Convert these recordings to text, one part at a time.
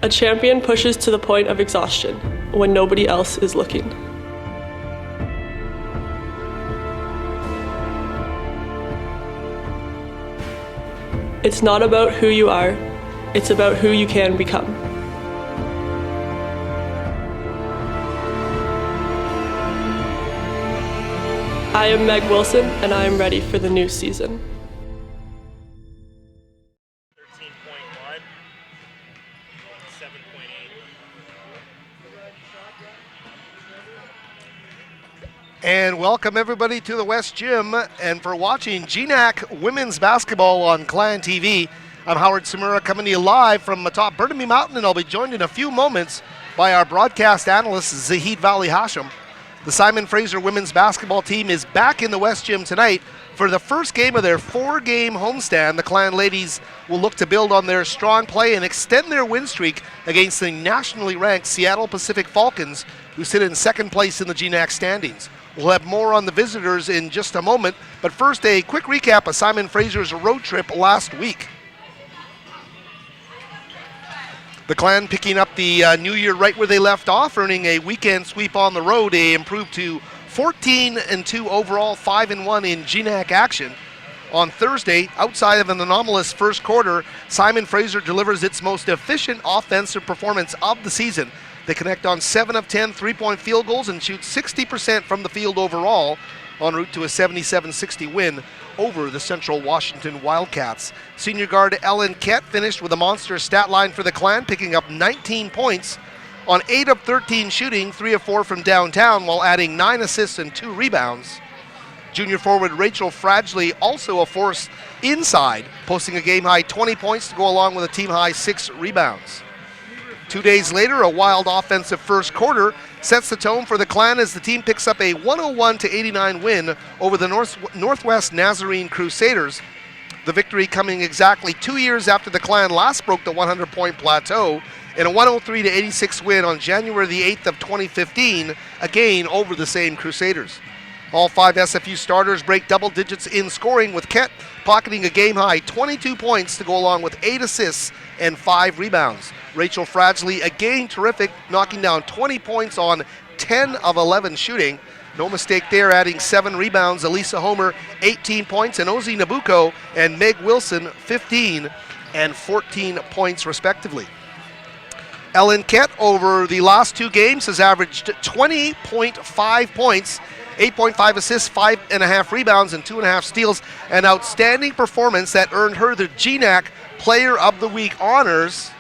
A champion pushes to the point of exhaustion when nobody else is looking. It's not about who you are, it's about who you can become. I am Meg Wilson, and I am ready for the new season. 13.1, 7.8. And welcome everybody to the West Gym and for watching GNAC Women's Basketball on Clan TV. I'm Howard Samura coming to you live from atop Burnaby Mountain, and I'll be joined in a few moments by our broadcast analyst Zahid Valley Hashim. The Simon Fraser women's basketball team is back in the West Gym tonight for the first game of their 4-game homestand. The Clan ladies will look to build on their strong play and extend their win streak against the nationally ranked Seattle Pacific Falcons, who sit in second place in the GNAC standings. We'll have more on the visitors in just a moment, but first a quick recap of Simon Fraser's road trip last week. The Clan picking up the new year right where they left off, earning a weekend sweep on the road. They improved to 14-2 overall, 5-1 in GNAC action. On Thursday, outside of an anomalous first quarter, Simon Fraser delivers its most efficient offensive performance of the season. They connect on 7 of 10 three-point field goals and shoot 60% from the field overall, en route to a 77-60 win over the Central Washington Wildcats. Senior guard Ellen Kett finished with a monster stat line for the Clan, picking up 19 points on 8 of 13 shooting, 3 of 4 from downtown, while adding 9 assists and 2 rebounds. Junior forward Rachel Fradgley, also a force inside, posting a game-high 20 points to go along with a team-high 6 rebounds. 2 days later, a wild offensive first quarter sets the tone for the Clan as the team picks up a 101-89 win over the Northwest Nazarene Crusaders. The victory coming exactly 2 years after the Clan last broke the 100-point plateau in a 103-86 win on January the 8th of 2015, again over the same Crusaders. All 5 SFU starters break double digits in scoring, with Kett pocketing a game-high 22 points to go along with 8 assists and 5 rebounds. Rachel Fradgley, again terrific, knocking down 20 points on 10 of 11 shooting. No mistake there, adding 7 rebounds. Elisa Homer, 18 points, and Ozzy Nabucco and Meg Wilson, 15 and 14 points respectively. Ellen Kett, over the last 2 games, has averaged 20.5 points, 8.5 assists, 5.5 rebounds, and 2.5 steals. An outstanding performance that earned her the GNAC Player of the Week honors.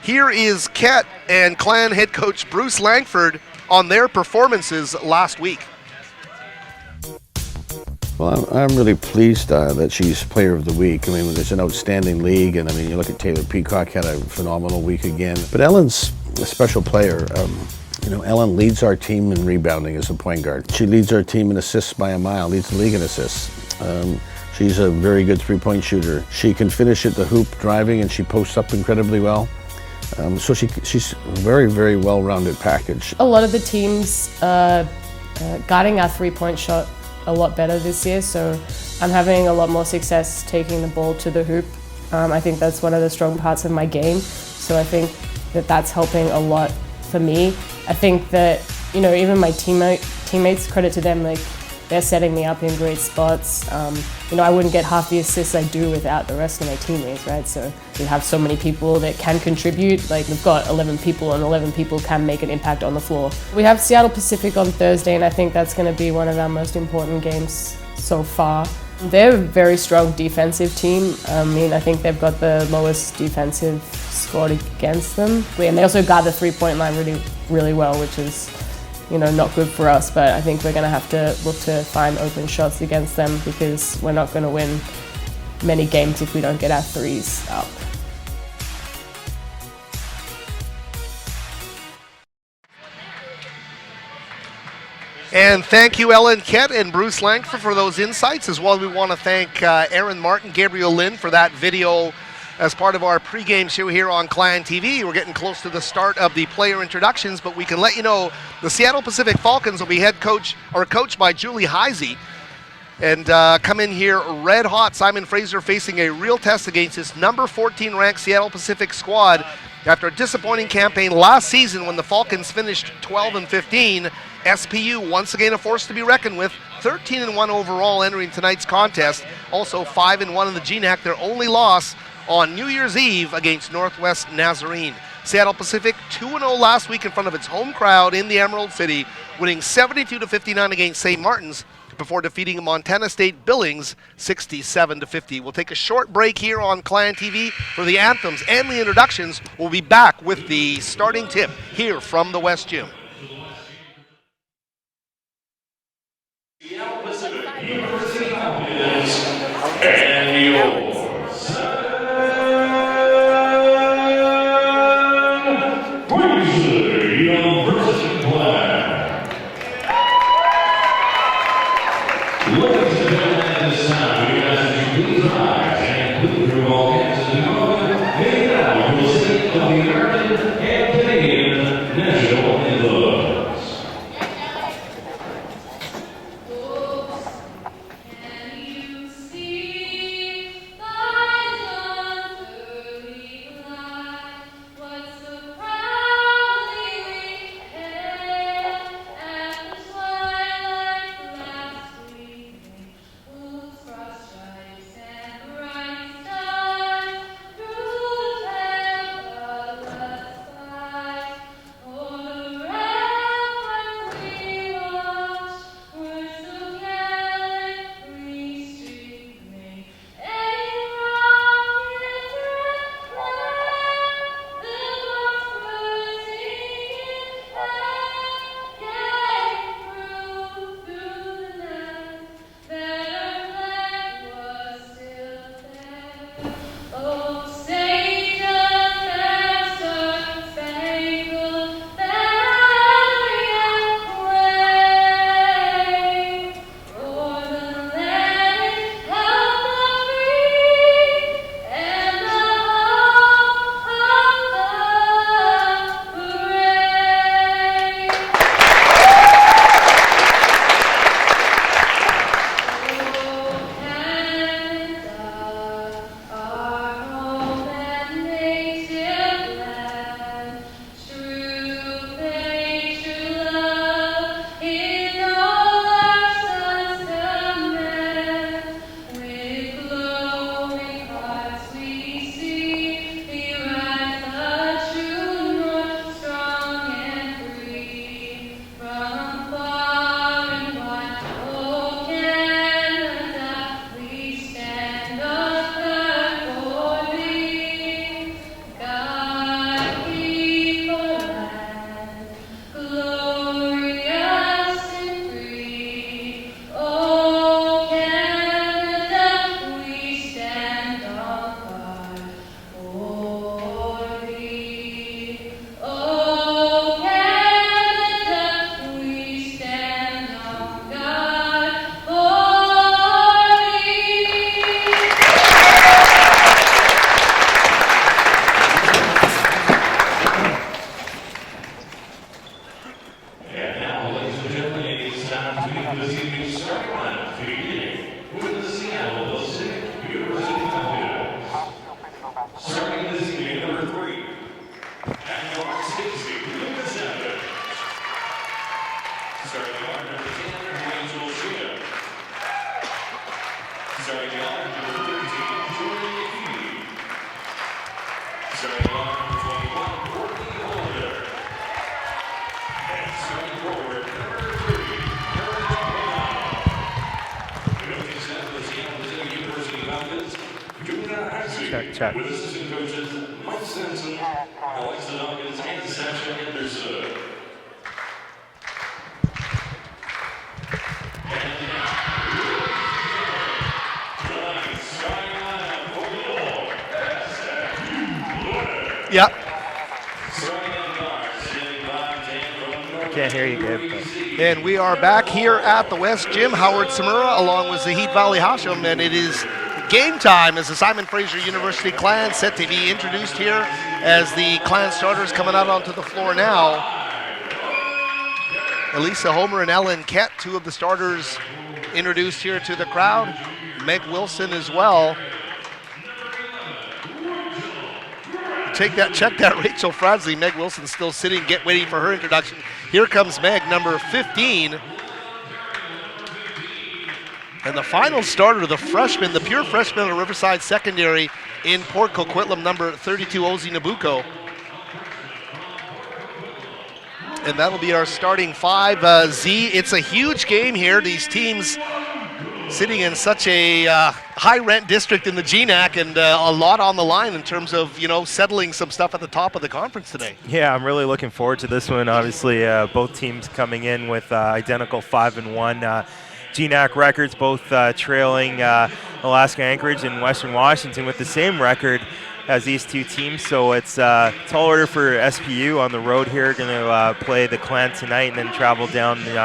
Here is Kett and Clan head coach Bruce Langford on their performances last week. Well, I'm really pleased that she's Player of the Week. I mean, it's an outstanding league, and I mean, you look at Taylor Peacock, had a phenomenal week again. But Ellen's a special player. You know, Ellen leads our team in rebounding as a point guard. She leads our team in assists by a mile, leads the league in assists. She's a very good three-point shooter. She can finish at the hoop driving, and she posts up incredibly well. So she's a very, very well-rounded package. A lot of the teams are guarding our three-point shot a lot better this year, so I'm having a lot more success taking the ball to the hoop. I think that's one of the strong parts of my game, so I think that that's helping a lot for me. I think that, you know, even my teammates, credit to them, like, they're setting me up in great spots. You know, I wouldn't get half the assists I do without the rest of my teammates, right? So we have so many people that can contribute. Like, we've got 11 people, and 11 people can make an impact on the floor. We have Seattle Pacific on Thursday, and I think that's going to be one of our most important games so far. They're a very strong defensive team. I mean, I think they've got the lowest defensive score against them. And they also guard the three-point line really, really well, which is, you know, not good for us, but I think we're going to have to look to find open shots against them, because we're not going to win many games if we don't get our threes up. And thank you, Ellen Kett and Bruce Langford, for those insights. As well, we want to thank Aaron Martin, Gabriel Lynn for that video as part of our pregame show here on Clan TV. We're getting close to the start of the player introductions, but we can let you know the Seattle Pacific Falcons will be coached by Julie Heisey, and come in here red hot. Simon Fraser facing a real test against his number 14 ranked Seattle Pacific squad After a disappointing campaign last season when the Falcons finished 12-15, SPU once again a force to be reckoned with, 13-1 overall entering tonight's contest, also 5-1 in the GNAC, their only loss on New Year's Eve against Northwest Nazarene. Seattle Pacific 2-0 last week in front of its home crowd in the Emerald City, winning 72-59 against St. Martin's before defeating Montana State Billings 67-50. We'll take a short break here on Clan TV for the anthems and the introductions. We'll be back with the starting tip here from the West Gym. Seattle Pacific University Falcons and your University Plan. Ladies and gentlemen, at this time, we ask you to please rise and put your all hands in the moment. And now you will sing the American and Canadian national anthems. Check. With assistant coaches Mike Simpson, Alexa Dawkins, and Sasha Anderson. Yep. Can't hear you, Gabe. And we are back here at the West Gym. Howard Samura along with Zahid Valley Hashim, and it is game time as the Simon Fraser University Clan set to be introduced here as the Clan starters coming out onto the floor now. Elisa Homer and Ellen Kett, two of the starters introduced here to the crowd. Meg Wilson as well. check that Rachel Fransley. Meg Wilson still sitting, waiting for her introduction. Here comes Meg, number 15. And the final starter, the freshman, the pure freshman of Riverside Secondary in Port Coquitlam, number 32, Ozzy Nabucco. And that'll be our starting five. Z, it's a huge game here. These teams sitting in such a high-rent district in the GNAC, and a lot on the line in terms of, settling some stuff at the top of the conference today. Yeah, I'm really looking forward to this one. Obviously, both teams coming in with identical 5-1 GNAC records, both trailing Alaska Anchorage and Western Washington with the same record as these two teams. So it's tall order for SPU on the road here. Going to play the Clan tonight and then travel down the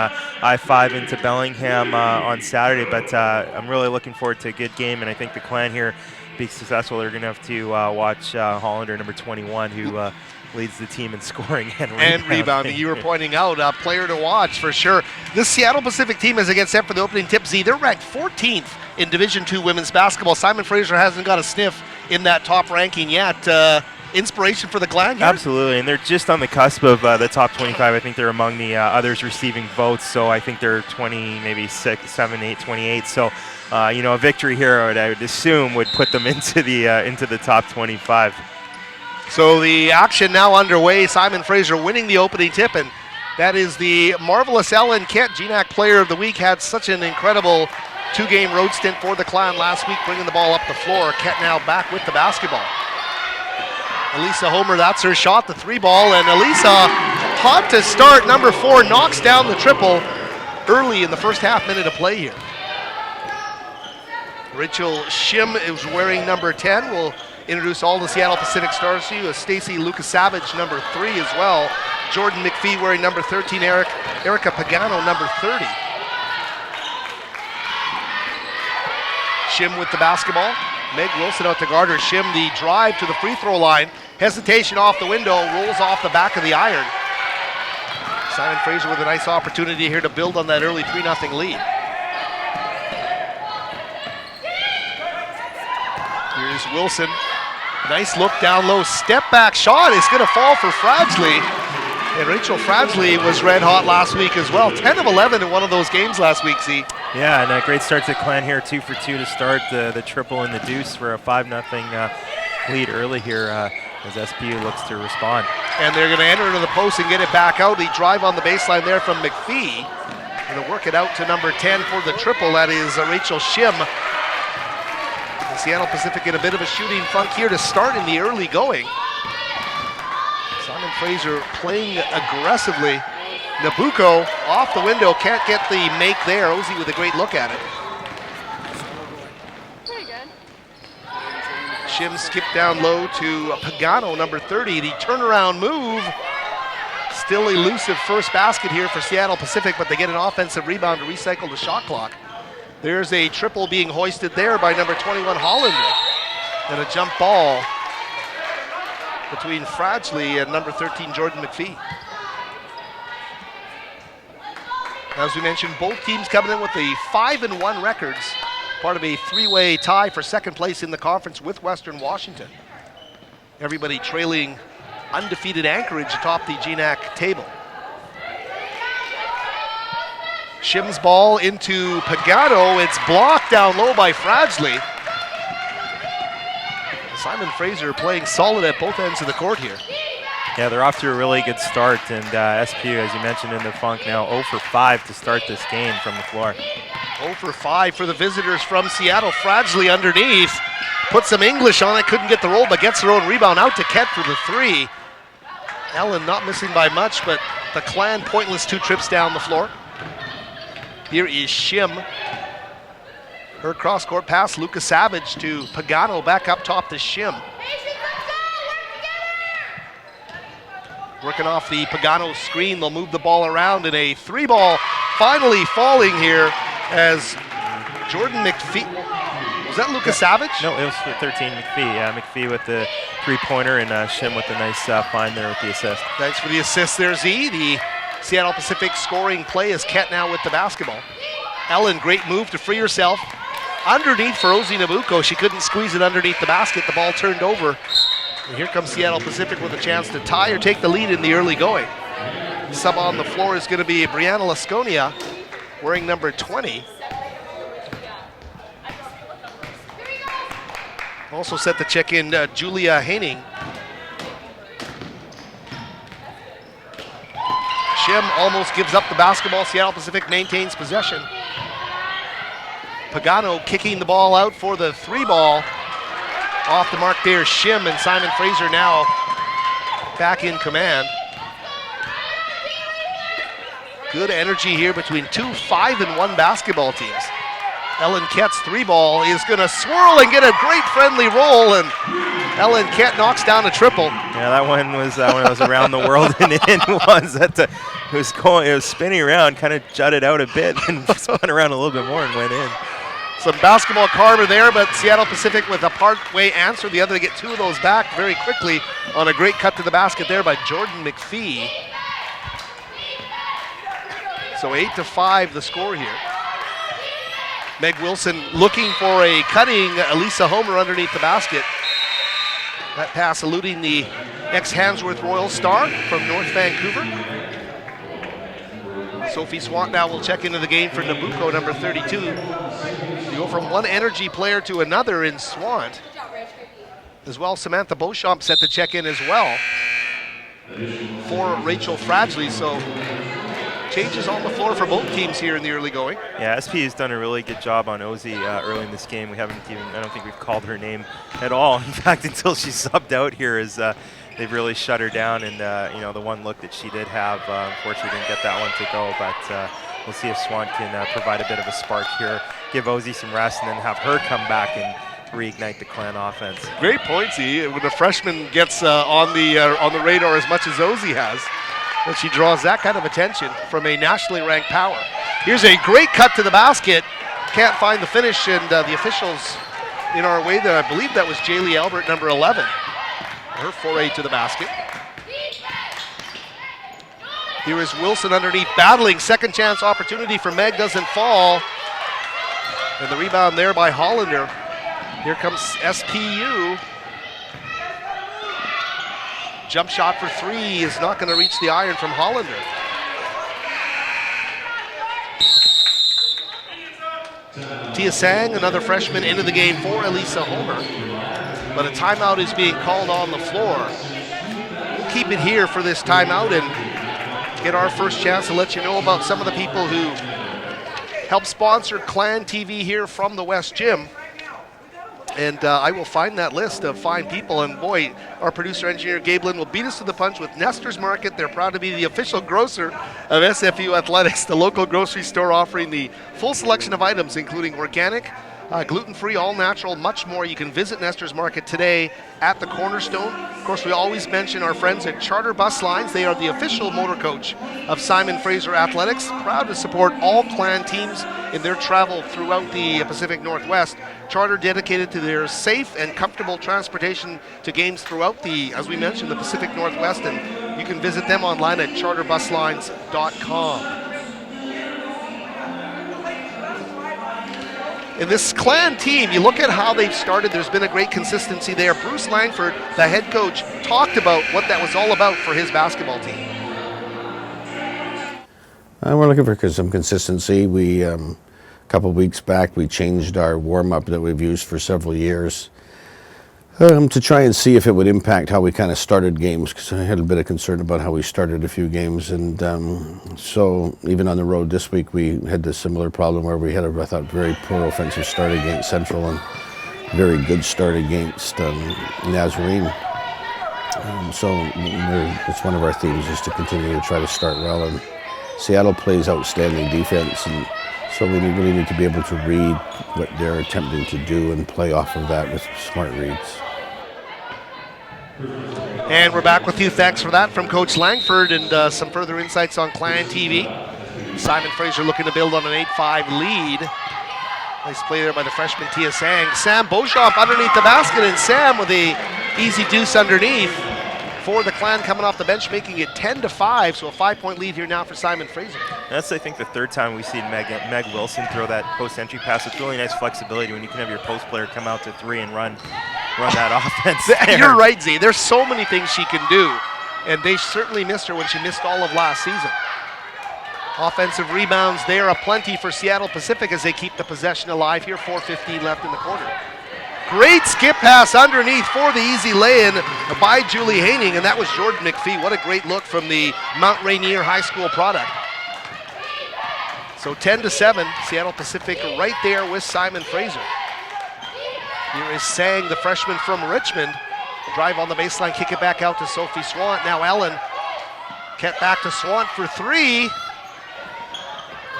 I-5 into Bellingham on Saturday. But I'm really looking forward to a good game, and I think the Clan here, be successful, they're going to have to watch Hollander, number 21, who leads the team in scoring and rebounding. You were pointing out a player to watch for sure. This Seattle Pacific team, as it gets set for the opening tip, Z, they're ranked 14th in Division II women's basketball. Simon Fraser hasn't got a sniff in that top ranking yet. Inspiration for the Clan here? Absolutely, and they're just on the cusp of the top 25. I think they're among the others receiving votes, so I think they're 20, maybe 6, 7, 8, 28. So, a victory here, I would assume, would put them into the top 25. So the action now underway. Simon Fraser winning the opening tip, and that is the marvelous Ellen Kent, GNAC Player of the Week. Had such an incredible two-game road stint for the Clan last week, bringing the ball up the floor. Kent now back with the basketball. Elisa Homer, that's her shot, the three ball, and Elisa, hot to start, number 4, knocks down the triple early in the first half minute of play here. Rachel Shim is wearing number 10. We'll introduce all the Seattle Pacific stars to you. Stacy Lucas-Savage, number 3 as well. Jordan McPhee wearing number 13. Erica Pagano, number 30. Shim with the basketball. Meg Wilson out to guard her. Shim the drive to the free throw line. Hesitation off the window, rolls off the back of the iron. Simon Fraser with a nice opportunity here to build on that early 3-0 lead. Here's Wilson. Nice look down low. Step back shot is going to fall for Fradgley. And Rachel Fradgley was red hot last week as well. 10 of 11 in one of those games last week, Z. Yeah, and a great start to Clan here, 2 for 2 to start the triple and the deuce for a 5-0 lead early here as SPU looks to respond. And they're going to enter into the post and get it back out. The drive on the baseline there from McPhee. Going to work it out to number 10 for the triple. That is Rachel Shim. The Seattle Pacific in a bit of a shooting funk here to start in the early going. Simon Fraser playing aggressively. Nabucco off the window, can't get the make there. Ozzy with a great look at it. Pretty good. Shim skipped down low to Pagano, number 30. The turnaround move. Still elusive first basket here for Seattle Pacific, but they get an offensive rebound to recycle the shot clock. There's a triple being hoisted there by number 21 Hollander. And a jump ball between Fradgley and number 13 Jordan McPhee. As we mentioned, both teams coming in with the 5-1 records, part of a 3-way tie for second place in the conference with Western Washington. Everybody trailing undefeated Anchorage atop the GNAC table. Shim's ball into Pagano. It's blocked down low by Fradgley. Simon Fraser playing solid at both ends of the court here. Yeah, they're off to a really good start, and SPU, as you mentioned in the funk, now 0 for 5 to start this game from the floor. 0 for 5 for the visitors from Seattle. Fradgley underneath, put some English on it, couldn't get the roll, but gets her own rebound out to Kent for the 3. Ellen not missing by much, but the Clan pointless 2 trips down the floor. Here is Shim. Her cross-court pass, Lucas-Savage to Pagano, back up top to Shim. Working off the Pagano screen, they'll move the ball around in a 3-ball, finally falling here as Jordan McPhee. Was that Lucas-Savage? No, it was 13 McPhee. Yeah, McPhee with the 3-pointer and Shim with a nice find there with the assist. Thanks for the assist there, Z. The Seattle Pacific scoring play is Kent now with the basketball. Ellen, great move to free herself. Underneath for Ozzy Nabucco. She couldn't squeeze it underneath the basket. The ball turned over. And here comes Seattle Pacific with a chance to tie or take the lead in the early going. Sub on the floor is going to be Brianna Lasconia, wearing number 20. Also set to check in Julia Haining. Shim almost gives up the basketball. Seattle Pacific maintains possession. Pagano kicking the ball out for the 3-ball. Off the mark there, Shim, and Simon Fraser now back in command. Good energy here between two 5-1 basketball teams. Ellen Kett's 3-ball is going to swirl and get a great friendly roll, and Ellen Kett knocks down a triple. Yeah, that one was around the world and in once. It was spinning around, kind of jutted out a bit, and spun around a little bit more and went in. Some basketball karma there, but Seattle Pacific with a part-way answer. The other to get 2 of those back very quickly on a great cut to the basket there by Jordan McPhee. So 8-5 the score here. Meg Wilson looking for a cutting Elisa Homer underneath the basket. That pass eluding the ex-Handsworth Royal star from North Vancouver. Sophie Swant now will check into the game for Nabucco, number 32. You go from one energy player to another in Swant. As well, Samantha Beauchamp set to check in as well for Rachel Fradgley. So changes on the floor for both teams here in the early going. Yeah, SP has done a really good job on Ozzy early in this game. I don't think we've called her name at all. In fact, until she subbed out here, they've really shut her down. And the one look that she did have, unfortunately didn't get that one to go. But we'll see if Swan can provide a bit of a spark here, give Ozzy some rest, and then have her come back and reignite the Clan offense. Great point, Z. When a freshman gets on the radar as much as Ozzy has, and she draws that kind of attention from a nationally ranked power. Here's a great cut to the basket. Can't find the finish, and the officials in our way there. I believe that was Jaylee Albert, number 11. Her foray to the basket. Here is Wilson underneath, battling. Second chance opportunity for Meg, doesn't fall. And the rebound there by Hollander. Here comes SPU. Jump shot for 3 is not going to reach the iron from Hollander. Tia Sang, another freshman, into the game for Elisa Homer. But a timeout is being called on the floor. We'll keep it here for this timeout and get our first chance to let you know about some of the people who help sponsor Clan TV here from the West Gym. And I will find that list of fine people. And boy, our producer engineer Gablin will beat us to the punch with Nestor's Market. They're proud to be the official grocer of SFU Athletics, the local grocery store offering the full selection of items, including organic, gluten-free, all-natural, much more. You can visit Nestor's Market today at the Cornerstone. Of course, we always mention our friends at Charter Bus Lines. They are the official motor coach of Simon Fraser Athletics, proud to support all Clan teams in their travel throughout the Pacific Northwest. Charter dedicated to their safe and comfortable transportation to games throughout the, as we mentioned, the Pacific Northwest, and you can visit them online at charterbuslines.com. In this Clan team, you look at how they've started, there's been a great consistency there. Bruce Langford, the head coach, talked about what that was all about for his basketball team. We're looking for some consistency. We, a couple weeks back, we changed our warm-up that we've used for several years to try and see if it would impact how we kind of started games, because I had a bit of concern about how we started a few games. And so even on the road this week, we had this similar problem where we had I thought, very poor offensive start against Central and very good start against Nazarene. So it's one of our themes is to continue to try to start well. And Seattle plays outstanding defense, and so we really need to be able to read what they're attempting to do and play off of that with smart reads. And we're back with you. Thanks for that from Coach Langford, and some further insights on Clan TV. Simon Fraser looking to build on an 8-5 lead. Nice play there by the freshman Tia Sang. Sam Beauchamp underneath the basket, and Sam with a easy deuce underneath for the Clan coming off the bench, making it 10-5, so a 5-point lead here now for Simon Fraser. That's, I think, the third time we've seen Meg Wilson throw that post-entry pass. It's really nice flexibility when you can have your post player come out to 3 and run run that offense there. You're right, Z. There's so many things she can do, and they certainly missed her when she missed all of last season. Offensive rebounds there aplenty for Seattle Pacific as they keep the possession alive here. 4:15 left in the quarter. Great skip pass underneath for the easy lay-in by Julie Haining, and that was Jordan McPhee. What a great look from the Mount Rainier High School product. So 10-7, Seattle Pacific right there with Simon Fraser. Here is Sang, the freshman from Richmond. Drive on the baseline, kick it back out to Sophie Swant. Now Ellen, kept back to Swant for three.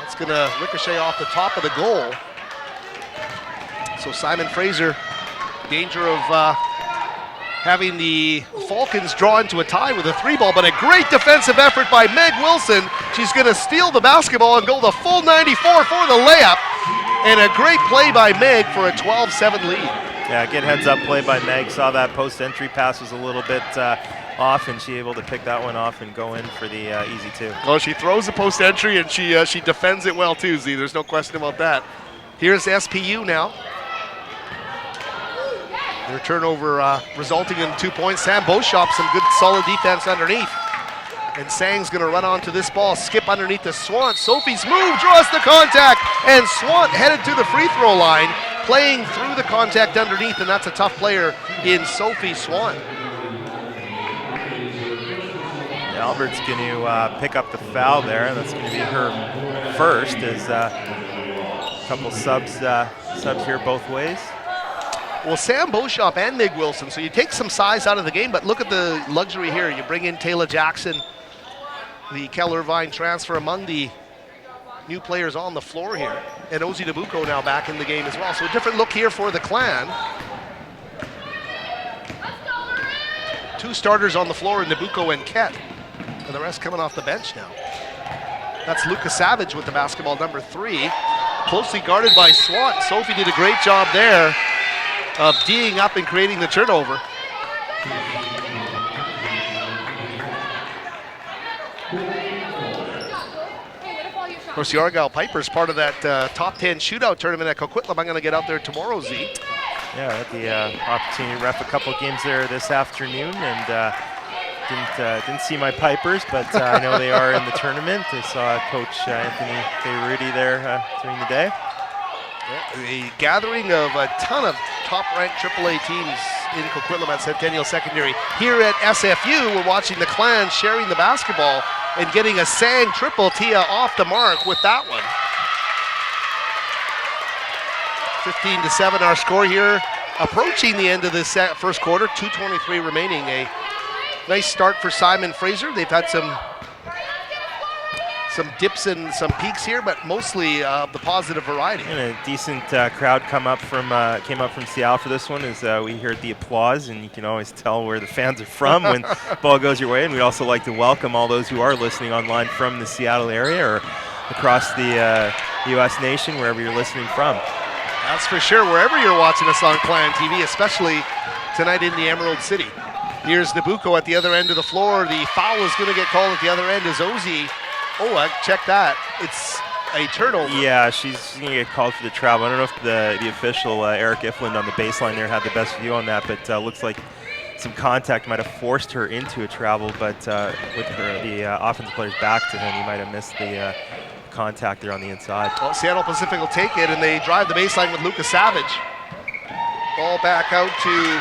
That's gonna ricochet off the top of the goal. So Simon Fraser, danger of having the Falcons draw into a tie with a three ball, but a great defensive effort by Meg Wilson. She's gonna steal the basketball and go the full 94 for the layup. And a great play by Meg for a 12-7 lead. Yeah, good heads-up play by Meg. Saw that post-entry pass was a little bit off, and she able to pick that one off and go in for the easy two. Well, she throws the post-entry, and she defends it well too, Z. There's no question about that. Here's SPU now. Their turnover resulting in 2 points. Sam Beauchamp, some good solid defense underneath. And Sang's gonna run onto this ball, skip underneath the Swant. Sophie's move draws the contact, and Swant headed to the free throw line, playing through the contact underneath, and that's a tough player in Sophie Swant. Albert's going to pick up the foul there, and that's going to be her first, as a couple subs here both ways. Well, Sam Beauchamp and Meg Wilson, so you take some size out of the game, but look at the luxury here. You bring in Taylor Jackson, the Keller-Vine transfer, among the new players on the floor here. And Ozzy Nabucco now back in the game as well. So a different look here for the Clan. Two starters on the floor in Nabucco and Kett, and the rest coming off the bench now. That's Lucas Savage with the basketball, number 3. Closely guarded by Swant. Sophie did a great job there of D'ing up and creating the turnover. Of course, the Argyle Pipers part of that top 10 shootout tournament at Coquitlam. I'm going to get out there tomorrow, Z. Yeah, I had the opportunity to ref a couple games there this afternoon, and didn't see my Pipers, but I know they are in the tournament. I saw Coach Anthony Rudy there during the day. A gathering of a ton of top-ranked AAA teams in Coquitlam at Centennial Secondary. Here at SFU, we're watching the Clan sharing the basketball and getting a Sang triple. Tia off the mark with that one. 15-7 our score here, approaching the end of this first quarter. 2:23 remaining. A nice start for Simon Fraser. They've had some dips and some peaks here, but mostly the positive variety. And a decent crowd came up from Seattle for this one, as we heard the applause, and you can always tell where the fans are from when ball goes your way. And we'd also like to welcome all those who are listening online from the Seattle area or across the U.S. nation, wherever you're listening from. That's for sure, wherever you're watching us on Clan TV, especially tonight in the Emerald City. Here's Nabucco at the other end of the floor. The foul is going to get called at the other end as Ozzy. Oh, I checked that. It's a turnover. Yeah, she's going to get called for the travel. I don't know if the official, Eric Ifland on the baseline there, had the best view on that, but looks like some contact might have forced her into a travel, but with the offensive player's back to him, he might have missed the contact there on the inside. Well, Seattle Pacific will take it, and they drive the baseline with Lucas Savage. Ball back out to...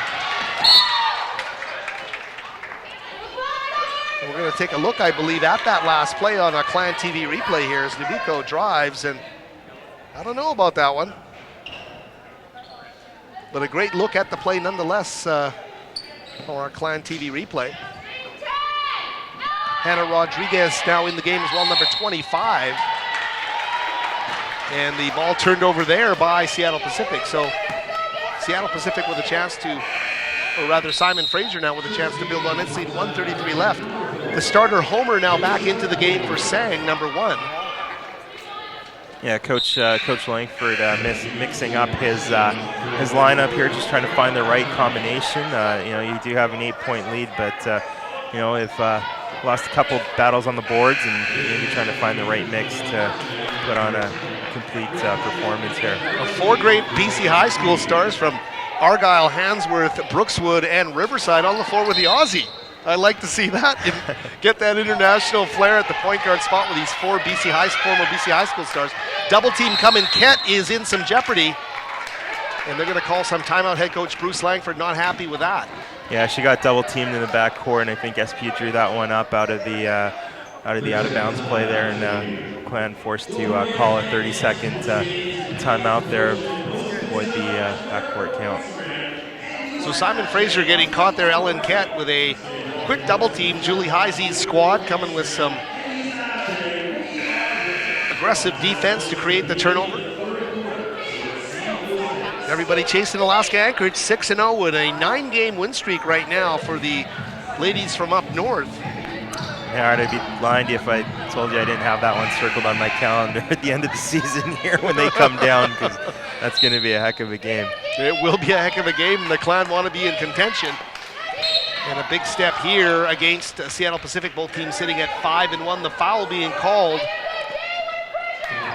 We're going to take a look, I believe, at that last play on our Clan TV replay here as Nabucco drives, and I don't know about that one. But a great look at the play nonetheless for our Clan TV replay. Hannah Rodriguez now in the game as well, number 25. And the ball turned over there by Seattle Pacific. So Seattle Pacific with a chance to, or rather Simon Fraser now with a chance to build on its lead. 1:33 left. The starter Homer now back into the game for Sang, number 1. Yeah, Coach Langford mixing up his lineup here, just trying to find the right combination. You do have an 8-point lead, but if lost a couple battles on the boards, and maybe trying to find the right mix to put on a complete performance here. 4 great BC High School stars from Argyle, Handsworth, Brookswood, and Riverside on the floor with the Aussie. I like to see that. Get that international flair at the point guard spot with these four former BC High School stars. Double team coming. Kett is in some jeopardy. And they're going to call some timeout. Head coach Bruce Langford not happy with that. Yeah, she got double teamed in the backcourt, and I think SPU drew that one up out of the out of bounds play there, and Clan forced to call a 30-second timeout there with the backcourt count. So Simon Fraser getting caught there. Ellen Kett with a quick double team. Julie Heisey's squad coming with some aggressive defense to create the turnover. Everybody chasing Alaska Anchorage 6-0 with a 9-game win streak right now for the ladies from up north. Yeah, I'd be lying to you if I told you I didn't have that one circled on my calendar at the end of the season here when they come down, because that's going to be a heck of a game. It will be a heck of a game. The Clan want to be in contention. And a big step here against Seattle Pacific, both teams sitting at 5-1. The foul being called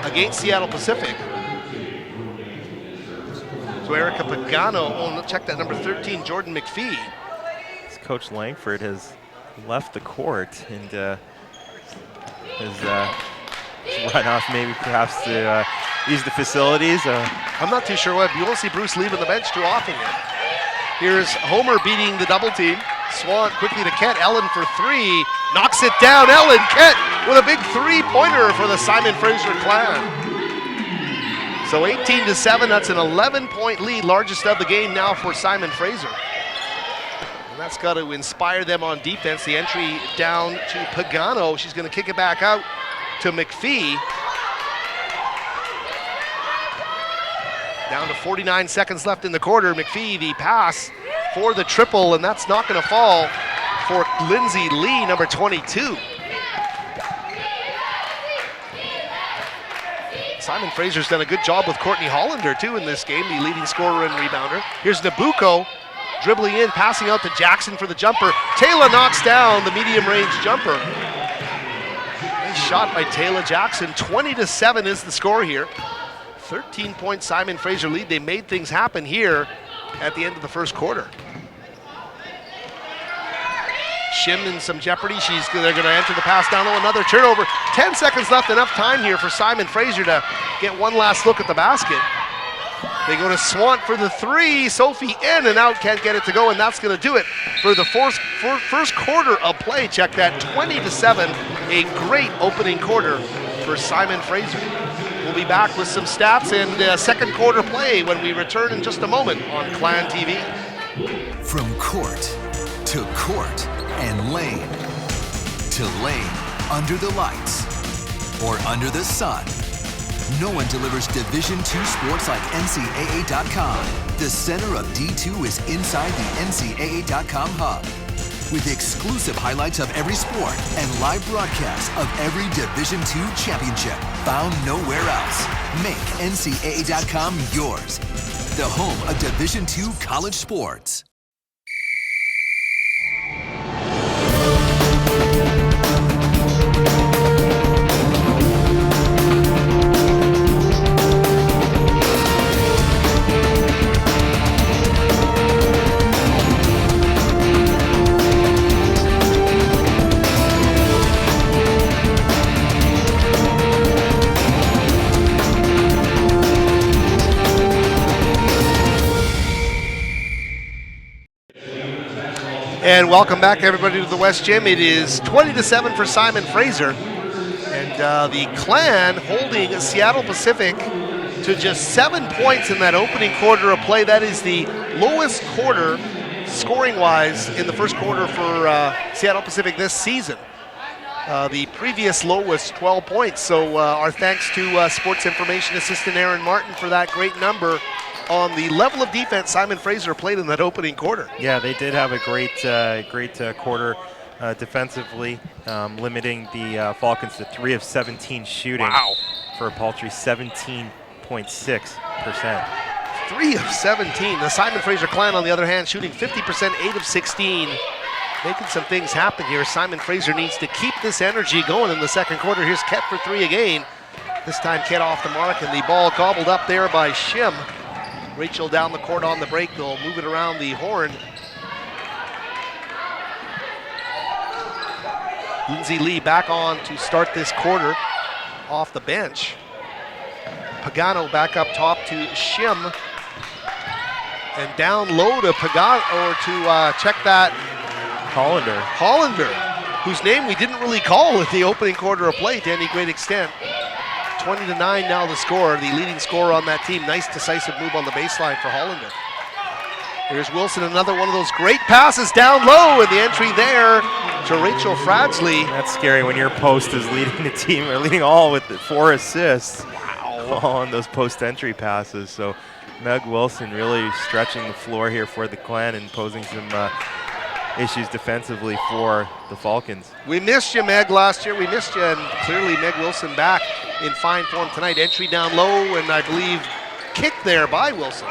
against Seattle Pacific. So Erica Pagano, check that, number 13, Jordan McPhee. Coach Langford has left the court and has run off maybe perhaps to use the facilities. I'm not too sure what. You won't see Bruce leaving the bench too often yet. Here's Homer beating the double team. Swan quickly to Kett. Ellen for three. Knocks it down. Ellen Kett with a big three-pointer for the Simon Fraser Clan. So 18-7, that's an 11-point lead, largest of the game now for Simon Fraser. And that's got to inspire them on defense. The entry down to Pagano. She's going to kick it back out to McPhee. Down to 49 seconds left in the quarter. McPhee, the pass for the triple, and that's not going to fall for Lindsay Lee, number 22. Simon Fraser's done a good job with Courtney Hollander, too, in this game, the leading scorer and rebounder. Here's Nabucco dribbling in, passing out to Jackson for the jumper. Taylor knocks down the medium-range jumper. Nice shot by Taylor Jackson. 20-7 is the score here. 13-point Simon Fraser lead. They made things happen here at the end of the first quarter. Shim in some jeopardy. They're going to enter the pass down low. Another turnover. 10 seconds left. Enough time here for Simon Fraser to get one last look at the basket. They go to Swant for the three. Sophie in and out. Can't get it to go, and that's going to do it for the first quarter of play. Check that. 20-7. A great opening quarter for Simon Fraser. We'll be back with some stats and second quarter play when we return in just a moment on Clan TV. From court to court and lane to lane, under the lights or under the sun, no one delivers Division II sports like NCAA.com. The center of D2 is inside the NCAA.com hub, with exclusive highlights of every sport and live broadcasts of every Division II championship found nowhere else. Make NCAA.com yours, the home of Division II college sports. And welcome back, everybody, to the West Gym. It is 20-7 for Simon Fraser. And the Clan holding Seattle Pacific to just 7 points in that opening quarter of play. That is the lowest quarter, scoring-wise, in the first quarter for Seattle Pacific this season. The previous low was 12 points. So our thanks to Sports Information Assistant Aaron Martin for that great number on the level of defense Simon Fraser played in that opening quarter. Yeah, they did have a great quarter defensively, limiting the Falcons to 3 of 17 shooting. Wow. For a paltry 17.6%. 3 of 17. The Simon Fraser Clan, on the other hand, shooting 50%, 8 of 16. Making some things happen here. Simon Fraser needs to keep this energy going in the second quarter. Here's Kett for three again. This time Kett off the mark, and the ball gobbled up there by Shim. Rachel down the court on the break. They'll move it around the horn. Lindsay Lee back on to start this quarter off the bench. Pagano back up top to Shim. And down low to Pagano, or to check that. Hollander, whose name we didn't really call in the opening quarter of play to any great extent. 20-9 now the score, the leading scorer on that team. Nice decisive move on the baseline for Hollander. Here's Wilson, another one of those great passes down low, and the entry there to Rachel Fradsley. That's scary when your post is leading the team, or leading all with 4 assists. Wow. All on those post entry passes. So Meg Wilson really stretching the floor here for the Clan and posing some issues defensively for the Falcons. We missed you, Meg, last year. We missed you, and clearly Meg Wilson back in fine form tonight. Entry down low, and I believe kicked there by Wilson.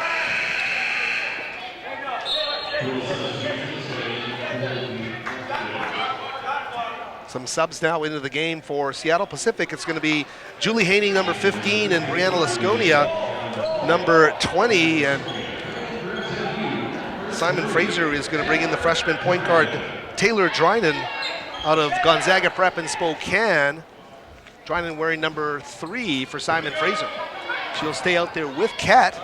Some subs now into the game for Seattle Pacific. It's going to be Julie Haining, number 15, and Brianna Lasconia, number 20. And Simon Fraser is going to bring in the freshman point guard Taylor Drynan out of Gonzaga Prep in Spokane. Drynan wearing number 3 for Simon Fraser. She'll stay out there with Kat.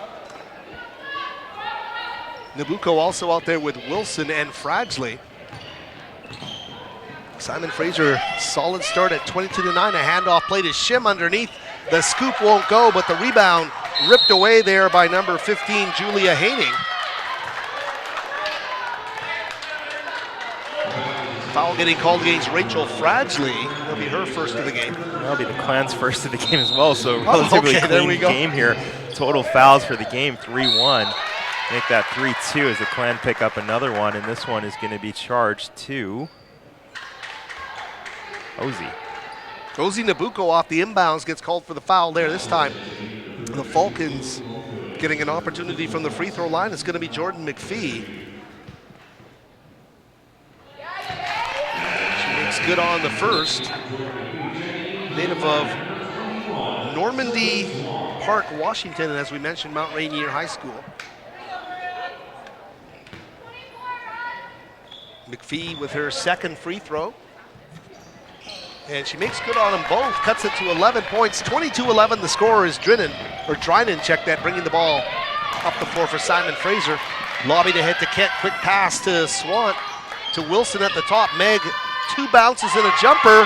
Nabucco also out there with Wilson and Fradsley. Simon Fraser, solid start at 22-9. A handoff play to Shim underneath. The scoop won't go, but the rebound ripped away there by number 15, Julia Haining. Foul getting called against Rachel Fradsley. That'll be her first of the game. That'll be the Clan's first of the game as well, so relatively clean game here. Total fouls for the game, 3-1. Make that 3-2 as the Clan pick up another one, and this one is going to be charged to Ozzy Nabucco off the inbounds gets called for the foul there. This time the Falcons getting an opportunity from the free throw line. It's going to be Jordan McPhee. She makes good on the first. Native of Normandy Park, Washington, and as we mentioned, Mount Rainier High School. McPhee with her second free throw. And she makes good on them both, cuts it to 11 points. 22-11, the scorer is Drynan, check that, bringing the ball up the floor for Simon Fraser. Lobby to head to Kent, quick pass to Swant, to Wilson at the top. Meg, 2 bounces and a jumper.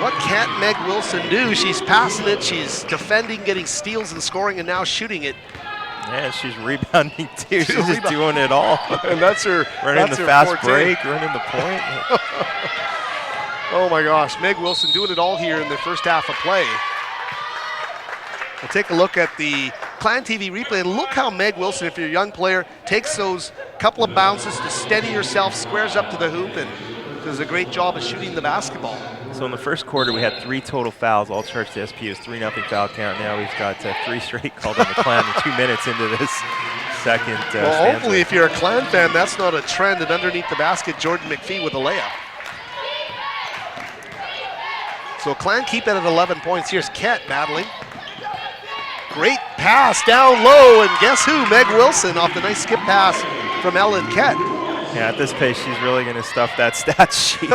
What can't Meg Wilson do? She's passing it, she's defending, getting steals and scoring, and now shooting it. Yeah, she's rebounding too. She's just doing it all. And that's her. Running that's the her fast forte. break, running the point. Oh my gosh, Meg Wilson doing it all here in the first half of play. We'll take a look at the Clan TV replay, and look how Meg Wilson, if you're a young player, takes those couple of bounces to steady herself, squares up to the hoop, and does a great job of shooting the basketball. So in the first quarter, we had 3 total fouls, all charged to SPU's 3-0 foul count. Now we've got 3 straight called on the Clan in 2 minutes into this second well, hopefully if you're a Clan fan, that's not a trend, and underneath the basket, Jordan McPhee with a layup. So Clan keep it at 11 points. Here's Ket battling. Great pass down low, and guess who? Meg Wilson off the nice skip pass from Ellen Ket. Yeah, at this pace, she's really going to stuff that stat sheet.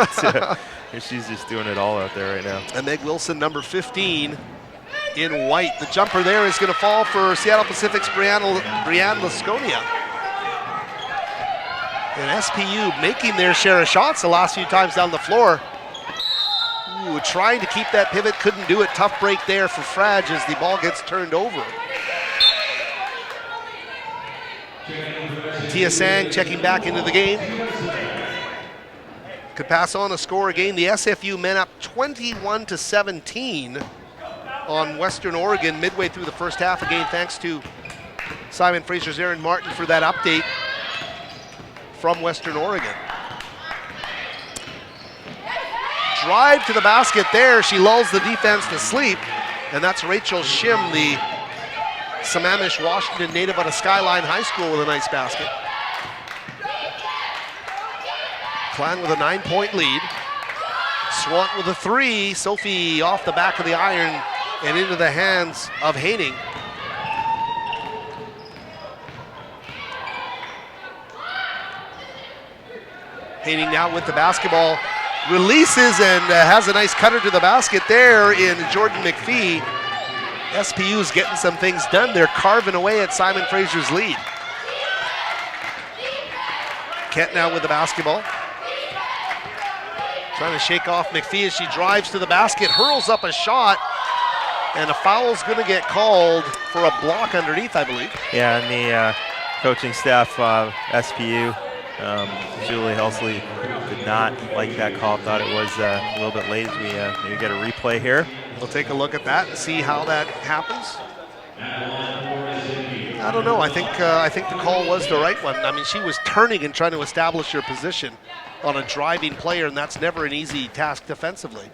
She's just doing it all out there right now. And Meg Wilson, number 15, in white. The jumper there is going to fall for Seattle Pacific's Brianna Lasconia. And SPU making their share of shots the last few times down the floor. Ooh, trying to keep that pivot, couldn't do it. Tough break there for Frage as the ball gets turned over. Tia Sang checking back into the game. Could pass on a score again. The SFU men up 21-17 on Western Oregon midway through the first half. Again, thanks to Simon Fraser's Aaron Martin for that update from Western Oregon. Drive to the basket there. She lulls the defense to sleep. And that's Rachel Shim, the Sammamish, Washington native out of Skyline High School, with a nice basket. Clan with a 9-point lead. Swant with a 3. Sophie off the back of the iron and into the hands of Haining. Hayning now with the basketball. Releases and has a nice cutter to the basket there in Jordan McPhee. SPU is getting some things done. They're carving away at Simon Fraser's lead. Kent now with the basketball. Trying to shake off McPhee as she drives to the basket, hurls up a shot, and a foul's going to get called for a block underneath, I believe. Yeah, and the coaching staff, SPU, Julie Helsley, did not like that call. Thought it was a little bit late as we maybe get a replay here. We'll take a look at that and see how that happens. I don't know. I think the call was the right one. I mean, she was turning and trying to establish her position on a driving player, and that's never an easy task defensively.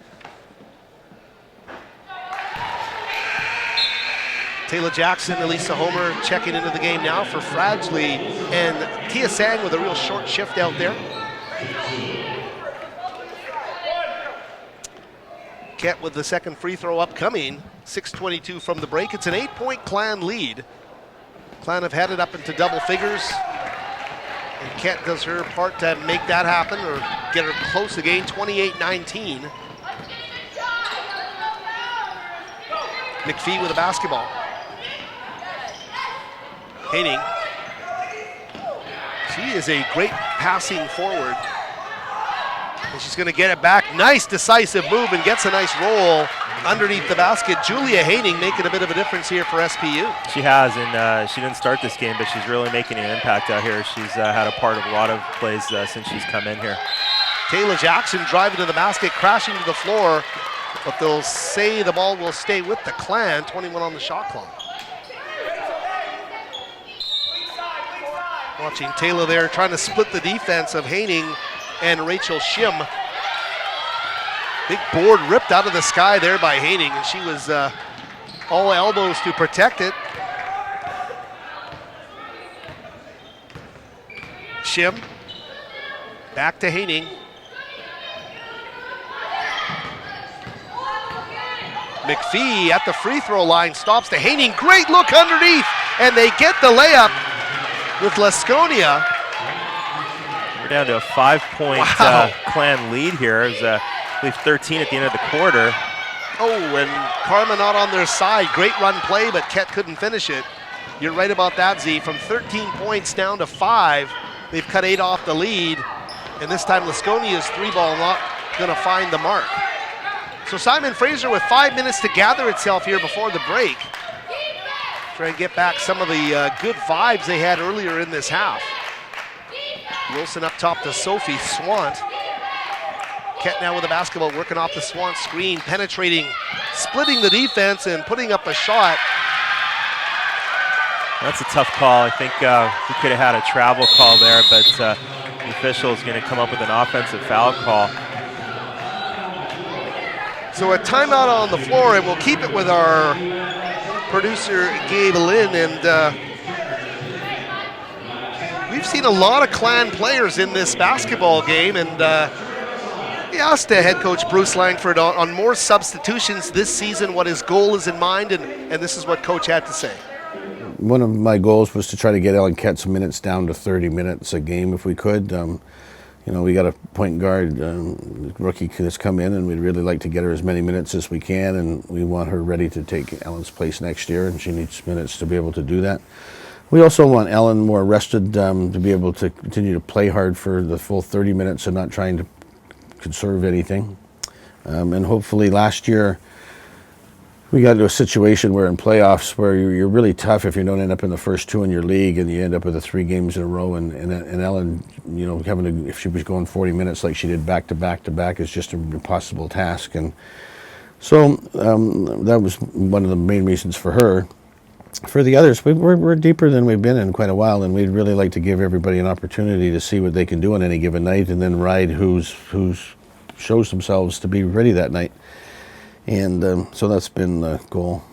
Taylor Jackson, Elisa Homer checking into the game now for Fradgley, and Tia Sang with a real short shift out there. Kent with the second free throw upcoming. 6:22 from the break. It's an 8-point Clan lead. Clan have had it up into double figures. And Kent does her part to make that happen or get her close again, 28-19. McPhee with the basketball. Hayning. She is a great passing forward. And she's going to get it back. Nice decisive move and gets a nice roll underneath the basket. Julia Hayning making a bit of a difference here for SPU. She has, and she didn't start this game, but she's really making an impact out here. She's had a part of a lot of plays since she's come in here. Taylor Jackson driving to the basket, crashing to the floor, but they'll say the ball will stay with the Clan. 21 on the shot clock. Watching Taylor there trying to split the defense of Hayning and Rachel Shim. Big board ripped out of the sky there by Hayning, and she was all elbows to protect it. Shim, back to Hayning. McPhee at the free throw line stops to Hayning. Great look underneath, and they get the layup with Laskonia. We're down to a 5-point Clan lead here. It was, I believe, 13 at the end of the quarter. Oh, and Karma not on their side. Great run play, but Kett couldn't finish it. You're right about that, Z. From 13 points down to 5, they've cut 8 off the lead, and this time Laskonia's 3-ball not going to find the mark. So Simon Fraser with 5 minutes to gather itself here before the break. Try and get back some of the good vibes they had earlier in this half. Wilson up top to Sophie Swant. Kett now with the basketball, working off the Swant screen, penetrating, splitting the defense, and putting up a shot. That's a tough call. I think we could have had a travel call there, but the official is going to come up with an offensive foul call. So a timeout on the floor, and we'll keep it with our producer, Gabe Lynn, and we've seen a lot of Clan players in this basketball game, and he asked head coach Bruce Langford on more substitutions this season, what his goal is in mind, and this is what coach had to say. One of my goals was to try to get Ellen Kett's minutes down to 30 minutes a game if we could. You know, we got a point guard rookie that's come in, and we'd really like to get her as many minutes as we can, and we want her ready to take Ellen's place next year, and she needs minutes to be able to do that. We also want Ellen more rested to be able to continue to play hard for the full 30 minutes and not trying to conserve anything. And hopefully last year we got to a situation where in playoffs where you're really tough if you don't end up in the first 2 in your league and you end up with the 3 games in a row, and Ellen, you know, if she was going 40 minutes like she did back to back to back is just an impossible task. And so that was one of the main reasons for her. For the others, we're deeper than we've been in quite a while, and we'd really like to give everybody an opportunity to see what they can do on any given night, and then ride who's shows themselves to be ready that night. And so that's been the goal.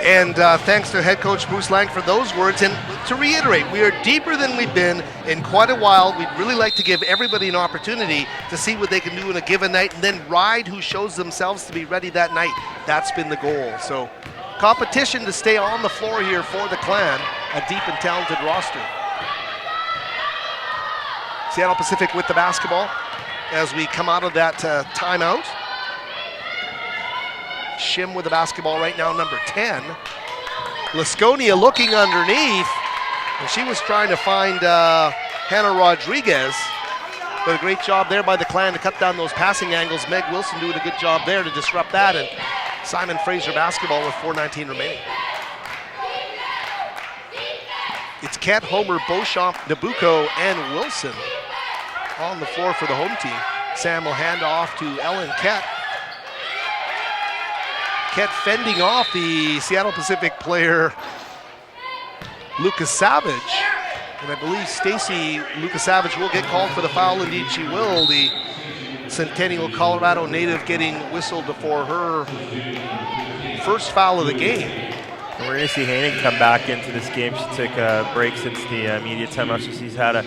And thanks to head coach Bruce Lang for those words. And to reiterate, we are deeper than we've been in quite a while. We'd really like to give everybody an opportunity to see what they can do in a given night, and then ride who shows themselves to be ready that night. That's been the goal. So competition to stay on the floor here for the Clan. a deep and talented roster. Seattle Pacific with the basketball as we come out of that timeout. Shim with the basketball right now, number 10. Lasconia looking underneath, and she was trying to find Hannah Rodriguez. But a great job there by the Clan to cut down those passing angles. Meg Wilson doing a good job there to disrupt that, and Simon Fraser basketball with 4:19 remaining. It's Kent, Homer, Beauchamp, Nabucco, and Wilson on the floor for the home team. Sam will hand off to Ellen Kett. Kett fending off the Seattle Pacific player Lucas Savage. And I believe Stacy Lucas Savage will get called for the foul. Indeed, she will. The Centennial Colorado native getting whistled for her first foul of the game. And we're going to see Haining come back into this game. She took a break since the media timeout. She's had a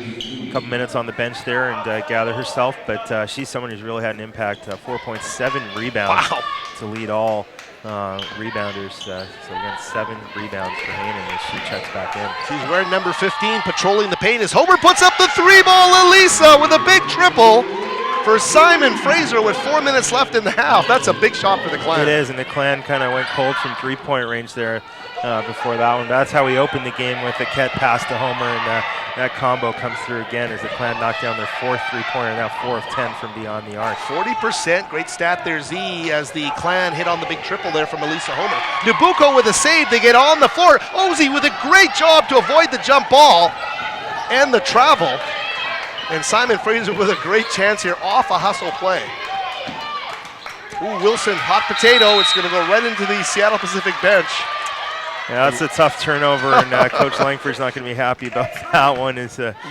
couple minutes on the bench there and gather herself, but she's someone who's really had an impact. 4.7 rebounds to lead all rebounders. So again, 7 rebounds for Haining as she checks back in. She's wearing number 15, patrolling the paint as Homer puts up the 3-ball. Elisa with a big triple for Simon Fraser with 4 minutes left in the half. That's a big shot for the Clan. It is, and the Clan kind of went cold from three-point range there before that one. That's how we opened the game, with a Kett pass to Homer, and that combo comes through again as the Clan knocked down their 4th three-pointer, now 4 of 10 from beyond the arc. 40%, great stat there, Z, as the Clan hit on the big triple there from Elisa Homer. Nabucco with a save, they get on the floor. Ozzy with a great job to avoid the jump ball and the travel. And Simon Fraser with a great chance here off a hustle play. Ooh, Wilson, hot potato. It's going to go right into the Seattle Pacific bench. Yeah, that's a tough turnover, and Coach Langford's not going to be happy about that one.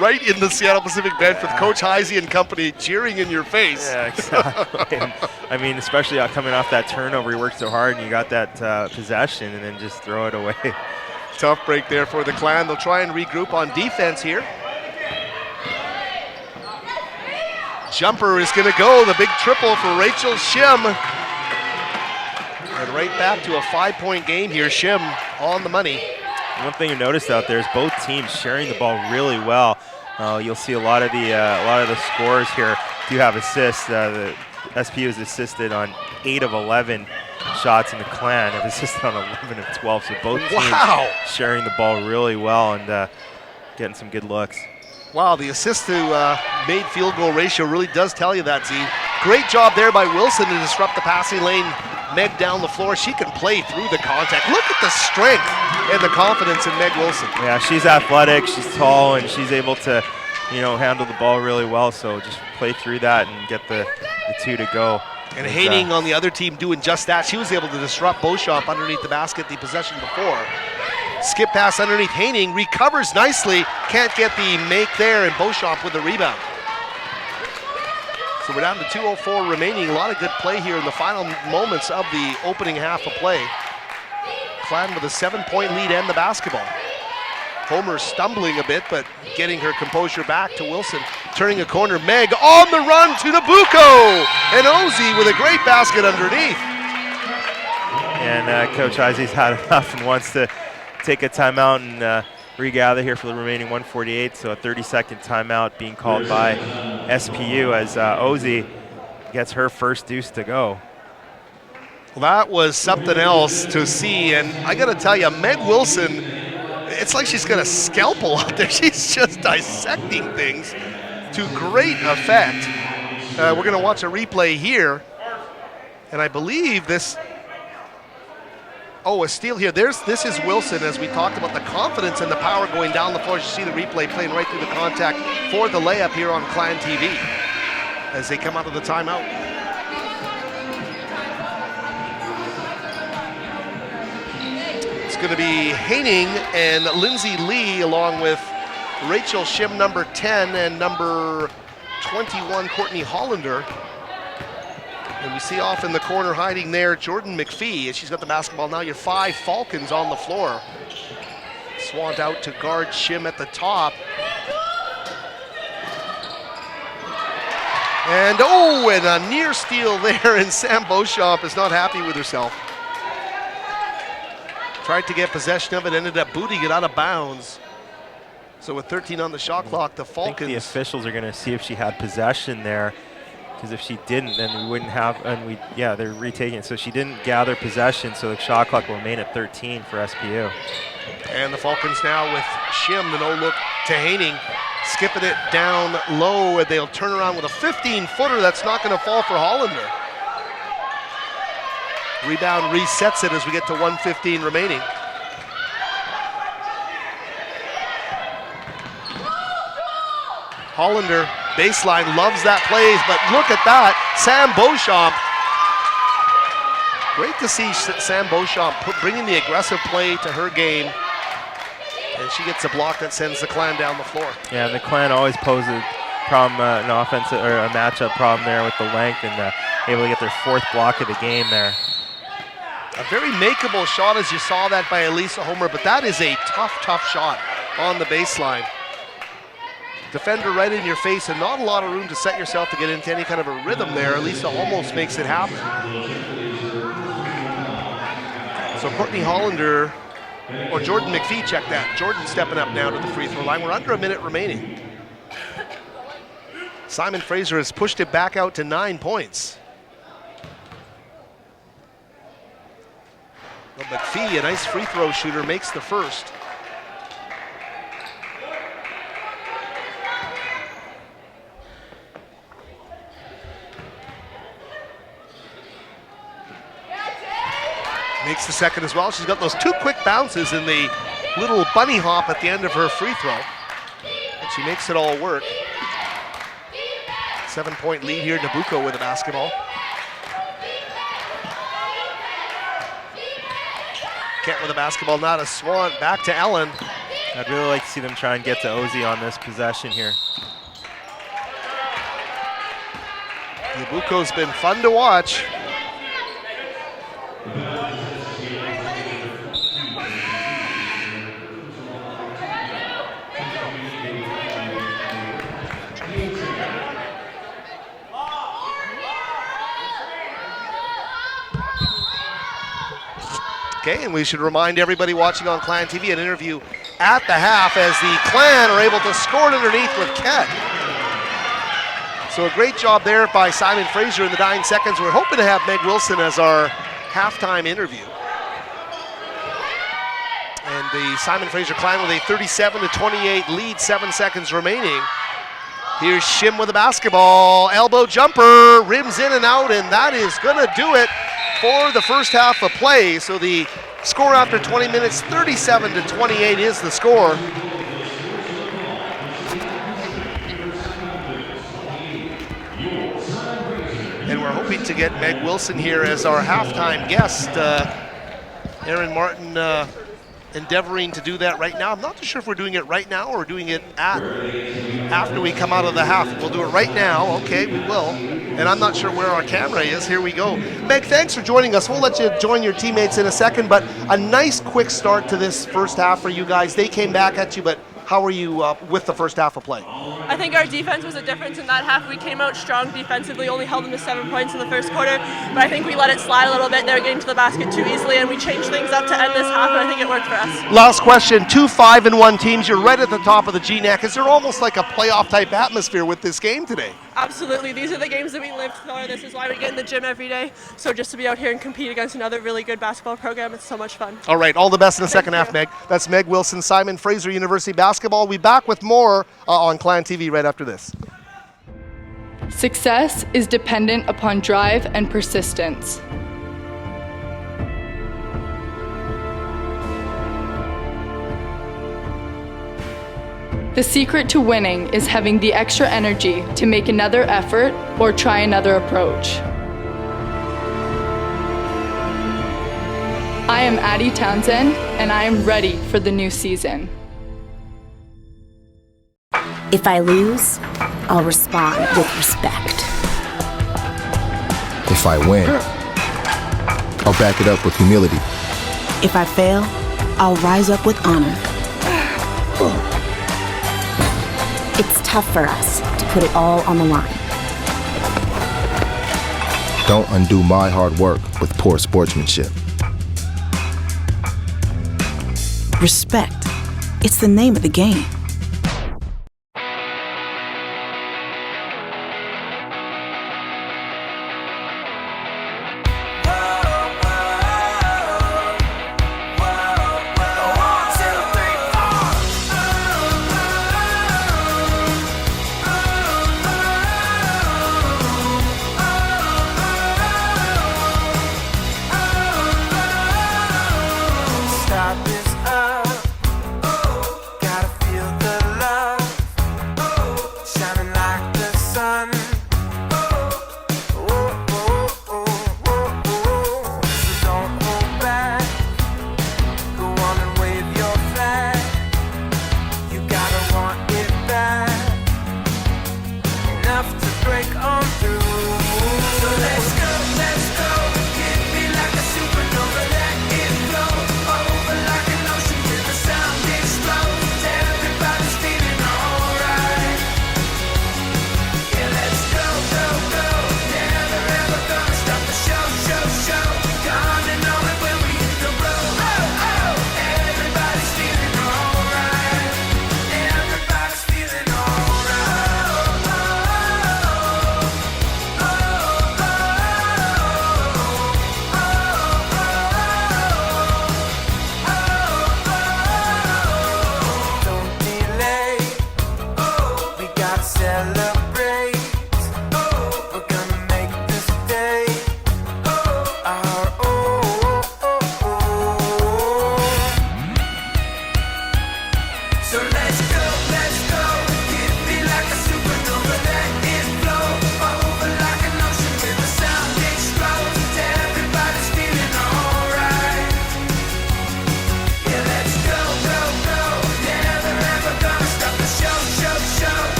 Right in the Seattle Pacific bench with Coach Heisey and company jeering in your face. Yeah, exactly. And, I mean, especially coming off that turnover, he worked so hard, and you got that possession, and then just throw it away. Tough break there for the Clan. They'll try and regroup on defense here. Jumper is going to go. The big triple for Rachel Shim. And right back to a 5-point game here. Shim on the money. One thing you noticed out there is both teams sharing the ball really well. You'll see a lot of the scores here do have assists. The SPU has assisted on 8 of 11 shots, and the Clan have assisted on 11 of 12. So both teams sharing the ball really well and getting some good looks. Wow, the assist to made field goal ratio really does tell you that, Z. Great job there by Wilson to disrupt the passing lane. Meg down the floor. She can play through the contact. Look at the strength and the confidence in Meg Wilson. Yeah, she's athletic, she's tall, and she's able to, handle the ball really well. So just play through that and get the 2 to go. And Haining on the other team doing just that. She was able to disrupt Beauchamp underneath the basket the possession before. Skip pass underneath Haining, recovers nicely, can't get the make there, and Beauchamp with the rebound. So we're down to 2:04 remaining. A lot of good play here in the final moments of the opening half of play. Clan with a 7-point lead and the basketball. Homer stumbling a bit, but getting her composure back to Wilson. Turning a corner, Meg on the run to Nabucco! And Ozzy with a great basket underneath. And Coach Heisey's had enough and wants to take a timeout and regather here for the remaining 1:48. So a 30-second timeout being called by SPU as Ozzy gets her first deuce to go. Well, that was something else to see, and I got to tell you, Meg Wilson, it's like she's got a scalpel out there. She's just dissecting things to great effect. We're going to watch a replay here, and I believe this. Oh, a steal here. This is Wilson, as we talked about the confidence and the power going down the floor. You see the replay playing right through the contact for the layup here on Clan TV as they come out of the timeout. It's going to be Haining and Lindsay Lee along with Rachel Shim, number 10, and number 21, Courtney Hollander. And we see off in the corner hiding there Jordan McPhee as she's got the basketball now. Your 5 Falcons on the floor. Swant out to guard Shim at the top. And a near steal there, and Sam Beauchamp is not happy with herself. Tried to get possession of it, ended up booting it out of bounds. So with 13 on the shot clock, the Falcons. I think the officials are going to see if she had possession there, because if she didn't, then we wouldn't have. And they're retaking it. So she didn't gather possession, so the shot clock will remain at 13 for SPU. And the Falcons now with Shim, the no-look to Haining, skipping it down low, and they'll turn around with a 15-footer that's not going to fall for Hollander. Rebound resets it as we get to 1:15 remaining. Hollander, baseline, loves that plays, but look at that, Sam Beauchamp. Great to see Sam Beauchamp bringing the aggressive play to her game, and she gets a block that sends the Clan down the floor. Yeah, the Clan always poses a problem, an offensive or a matchup problem there with the length, and able to get their 4th block of the game there. A very makeable shot, as you saw that by Elisa Homer, but that is a tough shot on the baseline. Defender right in your face, and not a lot of room to set yourself to get into any kind of a rhythm there. Elisa almost makes it happen. So Courtney Hollander, or Jordan McPhee, check that. Jordan stepping up now to the free throw line. We're under a minute remaining. Simon Fraser has pushed it back out to 9 points. Well, McPhee, a nice free throw shooter, makes the first. Makes the second as well. She's got those 2 quick bounces and the little bunny hop at the end of her free throw. And she makes it all work. 7-point lead here, Nabucco with the basketball. Kent with the basketball, not a Swan. Back to Ellen. I'd really like to see them try and get to Ozzy on this possession here. Nabucco's been fun to watch. Okay, and we should remind everybody watching on Clan TV an interview at the half as the Clan are able to score it underneath with Ket. So a great job there by Simon Fraser in the 9 seconds. We're hoping to have Meg Wilson as our halftime interview. And the Simon Fraser Clan with a 37-28 lead, 7 seconds remaining. Here's Shim with the basketball, elbow jumper, rims in and out, and that is gonna do it for the first half of play. So the score after 20 minutes, 37-28 is the score. And we're hoping to get Meg Wilson here as our halftime guest. Aaron Martin endeavoring to do that right now. I'm not too sure if we're doing it right now or doing it after we come out of the half. We'll do it right now. Okay, we will. And I'm not sure where our camera is. Here we go. Meg, thanks for joining us. We'll let you join your teammates in a second, but a nice quick start to this first half for you guys. They came back at you, but how were you with the first half of play? I think our defense was a difference in that half. We came out strong defensively, only held them to 7 points in the first quarter, but I think we let it slide a little bit. They were getting to the basket too easily, and we changed things up to end this half, and I think it worked for us. Last question, 2 5-1 teams. You're right at the top of the GNAC. Is there almost like a playoff-type atmosphere with this game today? Absolutely. These are the games that we live for. This is why we get in the gym every day. So just to be out here and compete against another really good basketball program, it's so much fun. All right, all the best in the second half, Meg. That's Meg Wilson, Simon Fraser University basketball. We'll be back with more on Clan TV right after this. Success is dependent upon drive and persistence. The secret to winning is having the extra energy to make another effort or try another approach. I am Addie Townsend, and I am ready for the new season. If I lose, I'll respond with respect. If I win, I'll back it up with humility. If I fail, I'll rise up with honor. It's tough for us to put it all on the line. Don't undo my hard work with poor sportsmanship. Respect. It's the name of the game.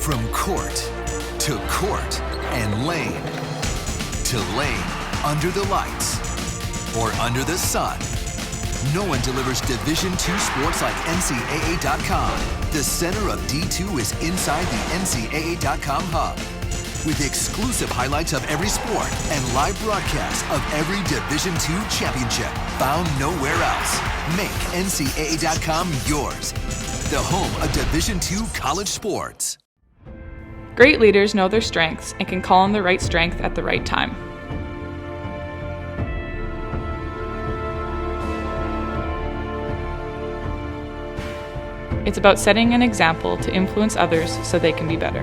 From court to court and lane to lane, under the lights or under the sun, no one delivers Division II sports like NCAA.com. The center of D2 is inside the NCAA.com hub, with exclusive highlights of every sport and live broadcasts of every Division II championship found nowhere else. Make NCAA.com yours, the home of Division II college sports. Great leaders know their strengths and can call on the right strength at the right time. It's about setting an example to influence others so they can be better.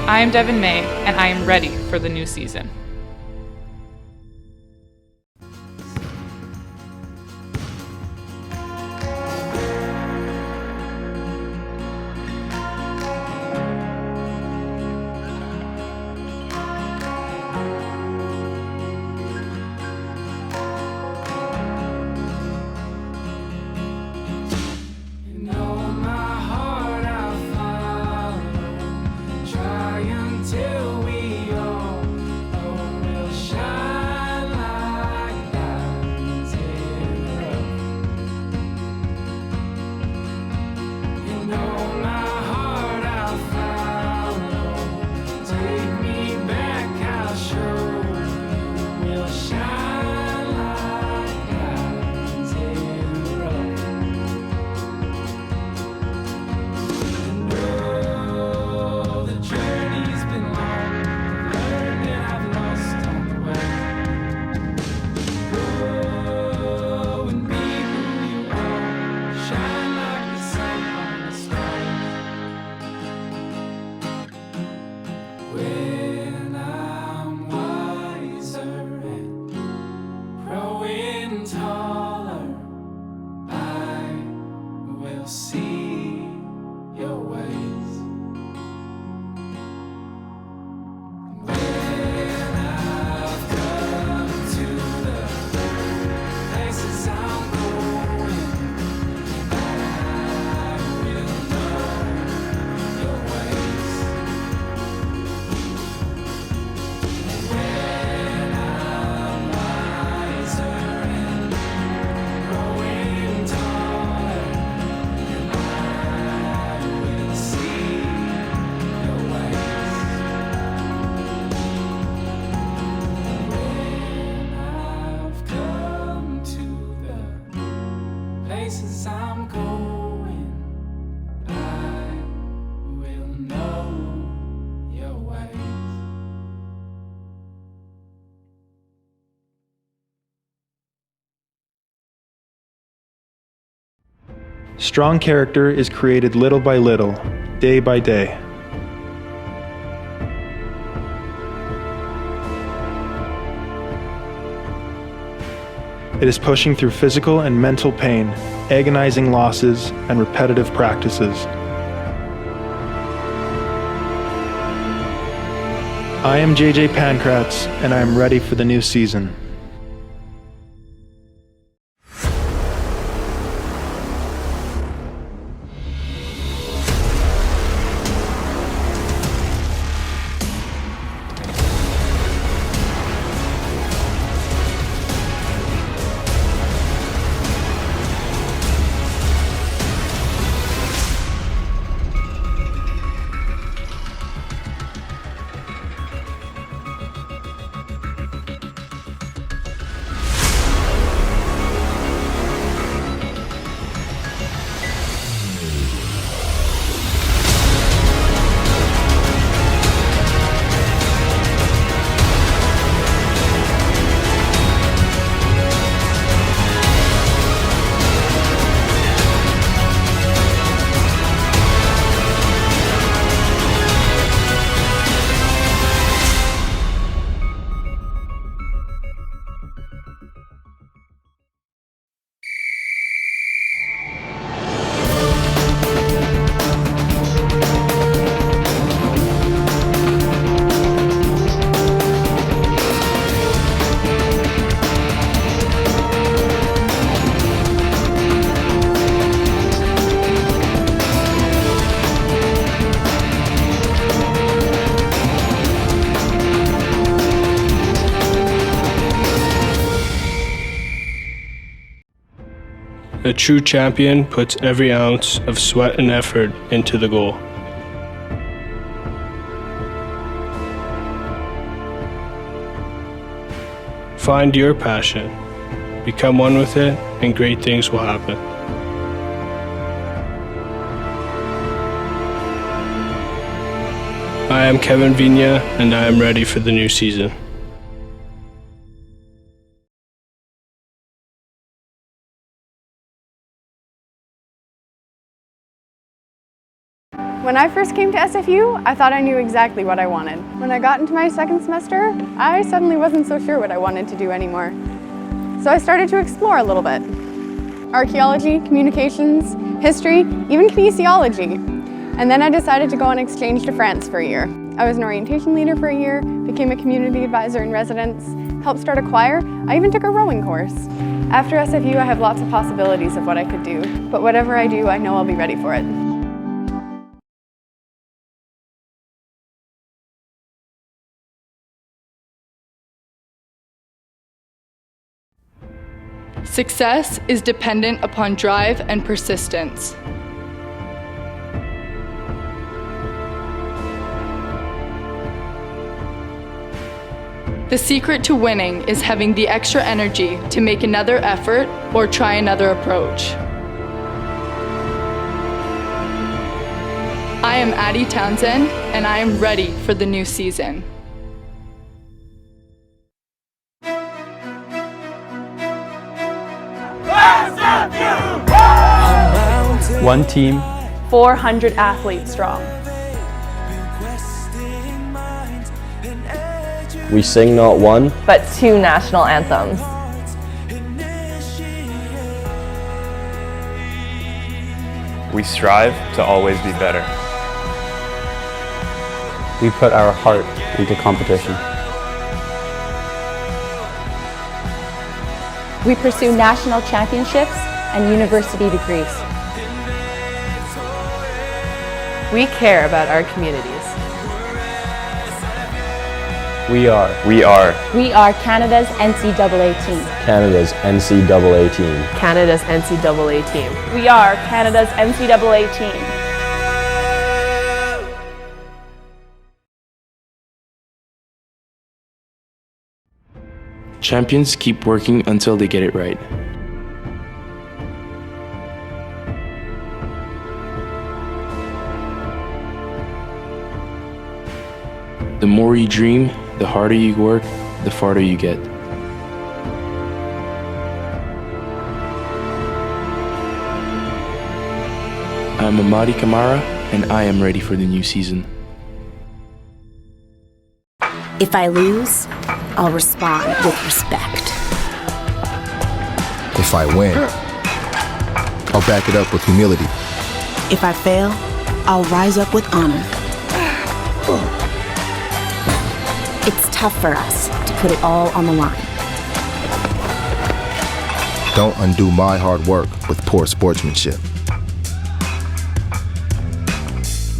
I am Devin May, and I am ready for the new season. Until we all growing taller, I will see your ways. When I've come to the places I'm going, I will know your ways. When I'm wiser and growing taller, I will see your ways. When I've come to the places I'm going, I will know your ways. Strong character is created little by little, day by day. It is pushing through physical and mental pain, agonizing losses, and repetitive practices. I am JJ Pankratz, and I am ready for the new season. A true champion puts every ounce of sweat and effort into the goal. Find your passion, become one with it, and great things will happen. I am Kevin Vigna, and I am ready for the new season. When I first came to SFU, I thought I knew exactly what I wanted. When I got into my second semester, I suddenly wasn't so sure what I wanted to do anymore. So I started to explore a little bit. Archaeology, communications, history, even kinesiology. And then I decided to go on exchange to France for a year. I was an orientation leader for a year, became a community advisor in residence, helped start a choir, I even took a rowing course. After SFU, I have lots of possibilities of what I could do, but whatever I do, I know I'll be ready for it. Success is dependent upon drive and persistence. The secret to winning is having the extra energy to make another effort or try another approach. I am Addie Townsend, and I am ready for the new season. One team, 400 athletes strong. we sing not one, but 2 national anthems. We strive to always be better. We put our heart into competition. We pursue national championships and university degrees. We care about our communities. We are Canada's NCAA team. Canada's NCAA team. Canada's NCAA team. We are Canada's NCAA team. Champions keep working until they get it right. The more you dream, the harder you work, the farther you get. I'm Amadi Kamara, and I am ready for the new season. If I lose, I'll respond with respect. If I win, I'll back it up with humility. If I fail, I'll rise up with honor. It's tough for us to put it all on the line. Don't undo my hard work with poor sportsmanship.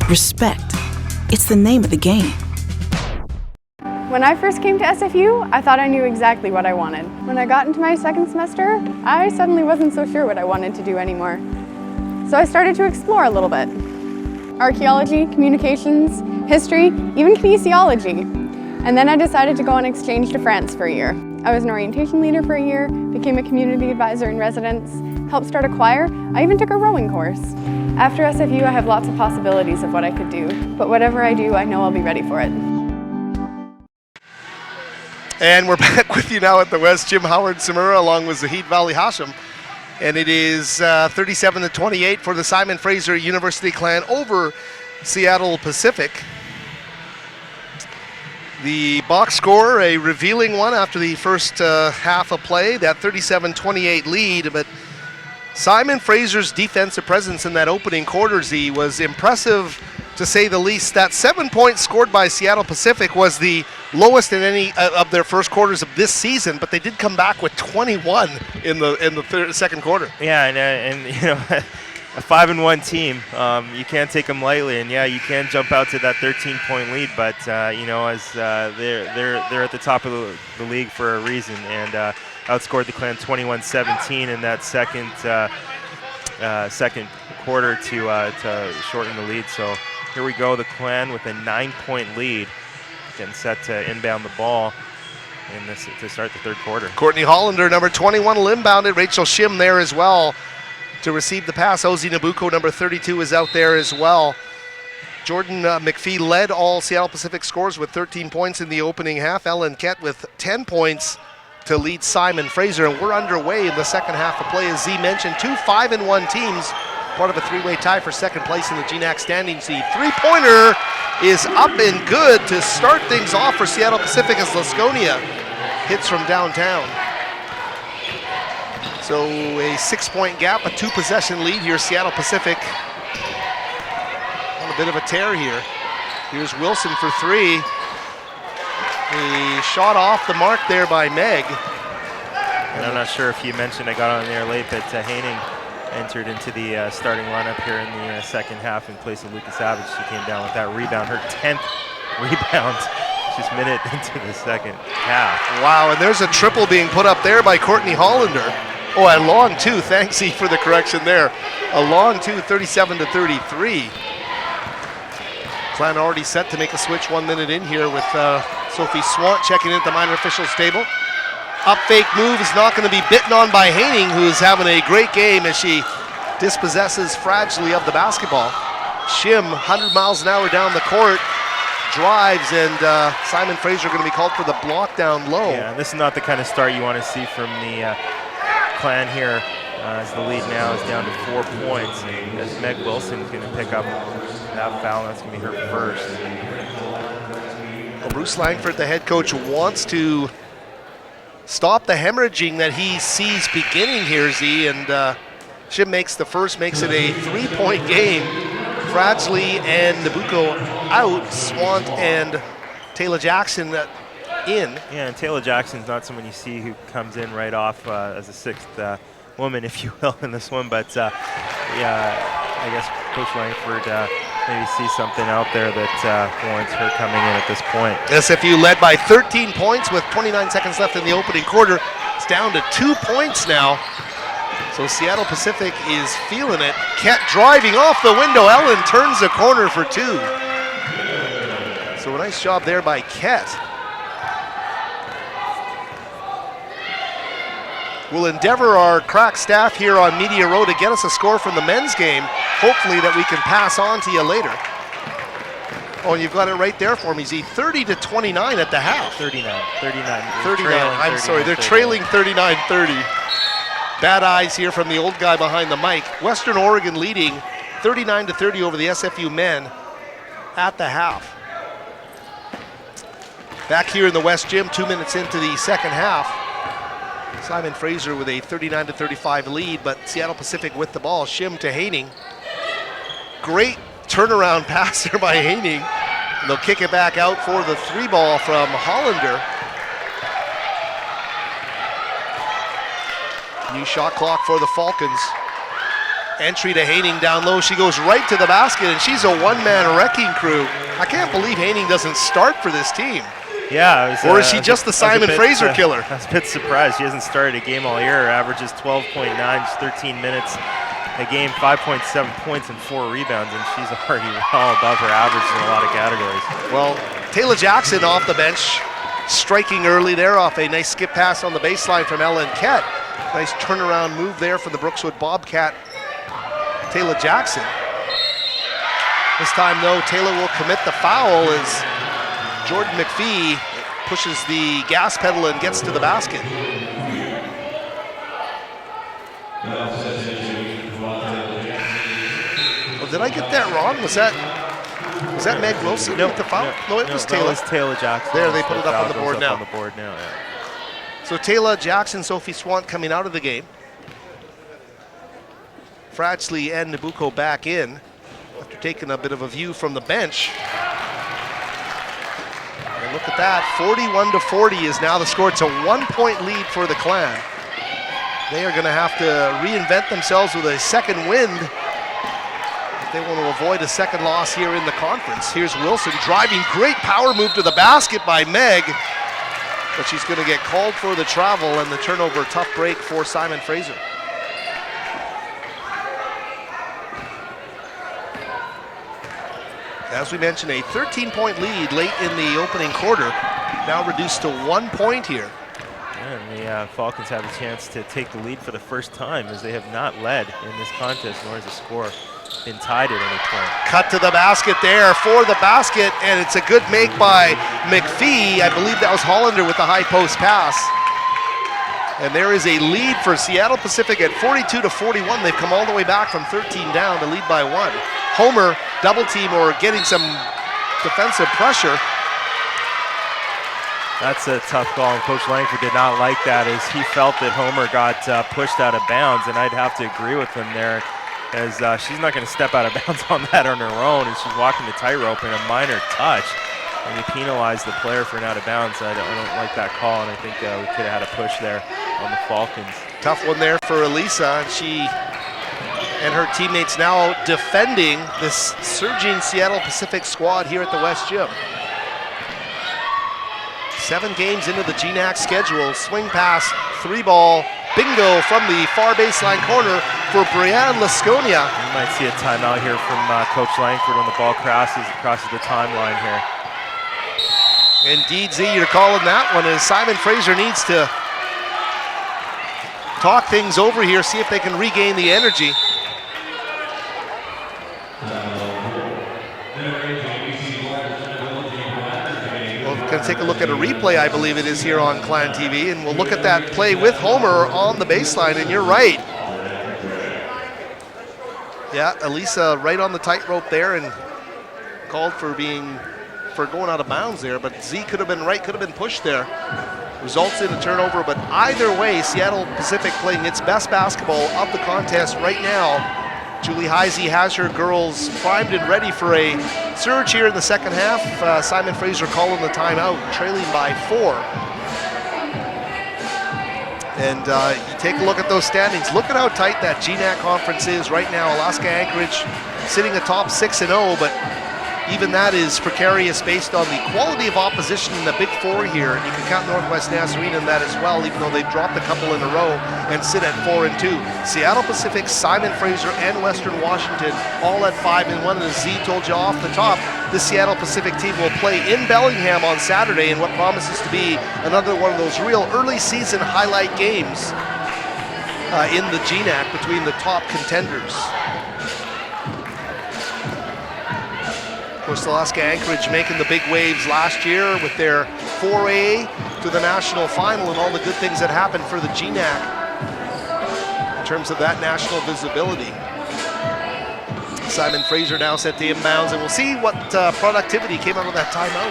Respect. It's the name of the game. When I first came to SFU, I thought I knew exactly what I wanted. When I got into my second semester, I suddenly wasn't so sure what I wanted to do anymore. So I started to explore a little bit. Archaeology, communications, history, even kinesiology. And then I decided to go on exchange to France for a year. I was an orientation leader for a year, became a community advisor in residence, helped start a choir, I even took a rowing course. After SFU, I have lots of possibilities of what I could do, but whatever I do, I know I'll be ready for it. And we're back with you now at the West. Jim Howard Samura along with Zahid Valley Hashim. And it is 37-28 for the Simon Fraser University Clan over Seattle Pacific. The box score, a revealing one after the first half of play, that 37-28 lead. But Simon Fraser's defensive presence in that opening quarter, Z, was impressive to say the least. That 7 points scored by Seattle Pacific was the lowest in any of their first quarters of this season, but they did come back with 21 in the second quarter. Yeah, and you know, a 5-1 team, you can't take them lightly, and yeah, you can jump out to that 13-point lead, but you know, as they're at the top of the league for a reason, and outscored the Clan 21-17 in that second quarter to shorten the lead. So here we go, the Clan with a 9-point lead, getting set to inbound the ball to start the third quarter. Courtney Hollander, number 21, will inbound it. Rachel Shim there as well to receive the pass. Ozzy Nabucco, number 32, is out there as well. Jordan McPhee led all Seattle Pacific scores with 13 points in the opening half. Ellen Kett with 10 points to lead Simon Fraser, and we're underway in the second half of play. As Z mentioned, two 5-1 teams, part of a three-way tie for second place in the GNAC standings. The three-pointer is up and good to start things off for Seattle Pacific as Laskonia hits from downtown. So a 6-point gap, a 2-possession lead here. Seattle Pacific on a bit of a tear here. Here's Wilson for three. A shot off the mark there by Meg. And I'm not sure if you mentioned, I got on there late, but Haining entered into the starting lineup here in the second half in place of Lucas Savage. She came down with that rebound, her 10th rebound, just a minute into the second half. Wow, and there's a triple being put up there by Courtney Hollander. Oh, a long two, thanks E for the correction there. A long two, 37-33. Clan already set to make a switch 1 minute in here with Sophie Swant checking in at the minor officials table. Up fake move is not going to be bitten on by Haining, who is having a great game as she dispossesses fragilely of the basketball. Shim, 100 miles an hour down the court, drives, and Simon Fraser going to be called for the block down low. Yeah, this is not the kind of start you want to see from the Clan here, as the lead now is down to 4 points. And as Meg Wilson is going to pick up that foul, that's going to be her first. Well, Bruce Langford, the head coach, wants to stop the hemorrhaging that he sees beginning here, Z, and Shim makes the first, makes it a 3-point game. Fradsley and Nabucco out. Swant and Taylor Jackson in. Yeah, and Taylor Jackson's not someone you see who comes in right off as a sixth woman, if you will, in this one. But yeah, I guess Coach Langford maybe sees something out there that warrants her coming in at this point. SFU led by 13 points with 29 seconds left in the opening quarter. It's down to 2 points now. So Seattle Pacific is feeling it. Kett driving off the window. Ellen turns the corner for 2. So a nice job there by Kett. We'll endeavor our crack staff here on Media Row to get us a score from the men's game, hopefully that we can pass on to you later. Oh, you've got it right there for me, Z. 30-29 at the half. 39. I'm sorry, they're trailing 39-30. Bad eyes here from the old guy behind the mic. Western Oregon leading 39-30 over the SFU men at the half. Back here in the West Gym, 2 minutes into the second half. Simon Fraser with a 39-35 lead, but Seattle Pacific with the ball. Shim to Haining. Great turnaround pass there by Haining. They'll kick it back out for the 3-ball from Hollander. New shot clock for the Falcons. Entry to Haining down low. She goes right to the basket, and she's a one-man wrecking crew. I can't believe Haining doesn't start for this team. Yeah, or is she just the Simon Fraser killer? I was a bit surprised. She hasn't started a game all year. Her average is 12.9, just 13 minutes a game, 5.7 points and 4 rebounds, and she's already well above her average in a lot of categories. Well, Taylor Jackson off the bench, striking early there off a nice skip pass on the baseline from Ellen Kett. Nice turnaround move there from the Brookswood Bobcat, Taylor Jackson. This time, though, Taylor will commit the foul as Jordan McPhee pushes the gas pedal and gets to the basket. Oh, did I get that wrong? Was that Meg Wilson with the foul? No, it was Taylor. That was Taylor Jackson. There, they put it up on the board now. On the board now, yeah. So Taylor Jackson, Sophie Swant coming out of the game. Fradsley and Nabucco back in after taking a bit of a view from the bench. And look at that, 41-40 is now the score. It's a 1-point lead for the Clan. They are going to have to reinvent themselves with a second wind if they want to avoid a second loss here in the conference. Here's Wilson driving, great power move to the basket by Meg, but she's going to get called for the travel and the turnover. Tough break for Simon Fraser. As we mentioned, a 13-point lead late in the opening quarter, now reduced to 1 point here. And the Falcons have a chance to take the lead for the first time, as they have not led in this contest, nor has the score been tied at any point. Cut to the basket there for the basket, and it's a good make by McPhee. I believe that was Hollander with the high post pass. And there is a lead for Seattle Pacific at 42-41. They've come all the way back from 13 down to lead by 1. Homer double team or getting some defensive pressure. That's a tough call, and Coach Langford did not like that, as he felt that Homer got pushed out of bounds, and I'd have to agree with him there, as she's not going to step out of bounds on that on her own, and she's walking the tightrope in a minor touch, and you penalize the player for an out of bounds. I don't like that call, and I think we could have had a push there on the Falcons. Tough one there for Elisa. She and her teammates now defending this surging Seattle Pacific squad here at the West Gym. 7 games into the GNAC schedule. Swing pass, 3-ball, bingo from the far baseline corner for Brianne Lasconia. You might see a timeout here from Coach Langford when the ball crosses the timeline here. Indeed, Z, you're calling that one, as Simon Fraser needs to talk things over here, see if they can regain the energy. We're going to take a look at a replay, I believe it is, here on Clan TV, and we'll look at that play with Homer on the baseline, and you're right. Yeah, Elisa right on the tightrope there and called for going out of bounds there, but Z could have been right, could have been pushed there. results in a turnover, but either way, Seattle Pacific playing its best basketball of the contest right now. Julie Heisey has her girls primed and ready for a surge here in the second half. Simon Fraser calling the timeout, trailing by 4. And you take a look at those standings. Look at how tight that GNAC conference is right now. Alaska Anchorage sitting atop 6-0, but even that is precarious based on the quality of opposition in the Big Four here. And you can count Northwest Nazarene in that as well, even though they've dropped a couple in a row and sit at 4-2. Seattle Pacific, Simon Fraser, and Western Washington all at 5-1. And as Z told you off the top, the Seattle Pacific team will play in Bellingham on Saturday in what promises to be another one of those real early season highlight games in the GNAC between the top contenders. Of course, Alaska Anchorage making the big waves last year with their foray to the national final and all the good things that happened for the GNAC in terms of that national visibility. Simon Fraser now set to inbounds, and we'll see what productivity came out of that timeout.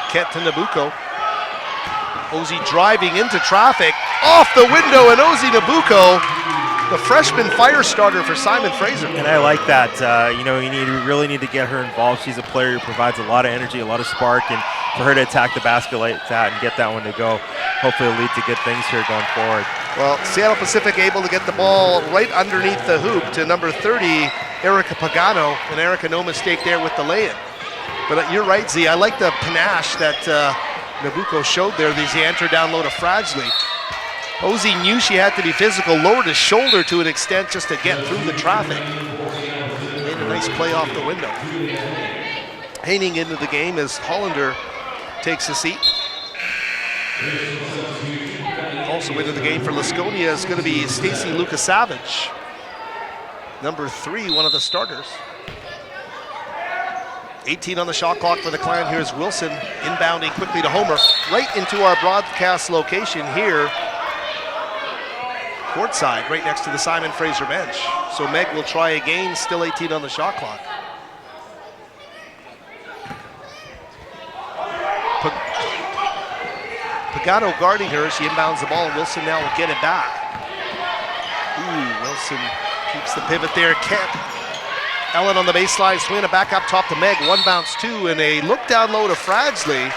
Kent to Nabucco. Ozzy driving into traffic, off the window, and Ozzy Nabucco, the freshman fire starter for Simon Fraser. And I like that. You really need to get her involved. She's a player who provides a lot of energy, a lot of spark, and for her to attack the basket like that and get that one to go, hopefully it'll lead to good things here going forward. Well, Seattle Pacific able to get the ball right underneath the hoop to number 30, Erica Pagano, and Erica, no mistake there with the lay-in. But you're right, Z. I like the panache that Nabucco showed there as he entered down low to Fragsley. Ozzy knew she had to be physical, lowered his shoulder to an extent just to get through the traffic. Made a nice play off the window. Haining into the game as Hollander takes a seat. Also into the game for Laskonia is going to be Stacy Lukasavage. Number 3, one of the starters. 18 on the shot clock for the Clan. Here's Wilson inbounding quickly to Homer, right into our broadcast location here, courtside, right next to the Simon Fraser bench. So Meg will try again, still 18 on the shot clock. Pagano guarding her, she inbounds the ball, and Wilson now will get it back. Ooh, Wilson keeps the pivot there. Ellen on the baseline, swinging it back up top to Meg. One bounce, 2, and a look down low to Fragsley.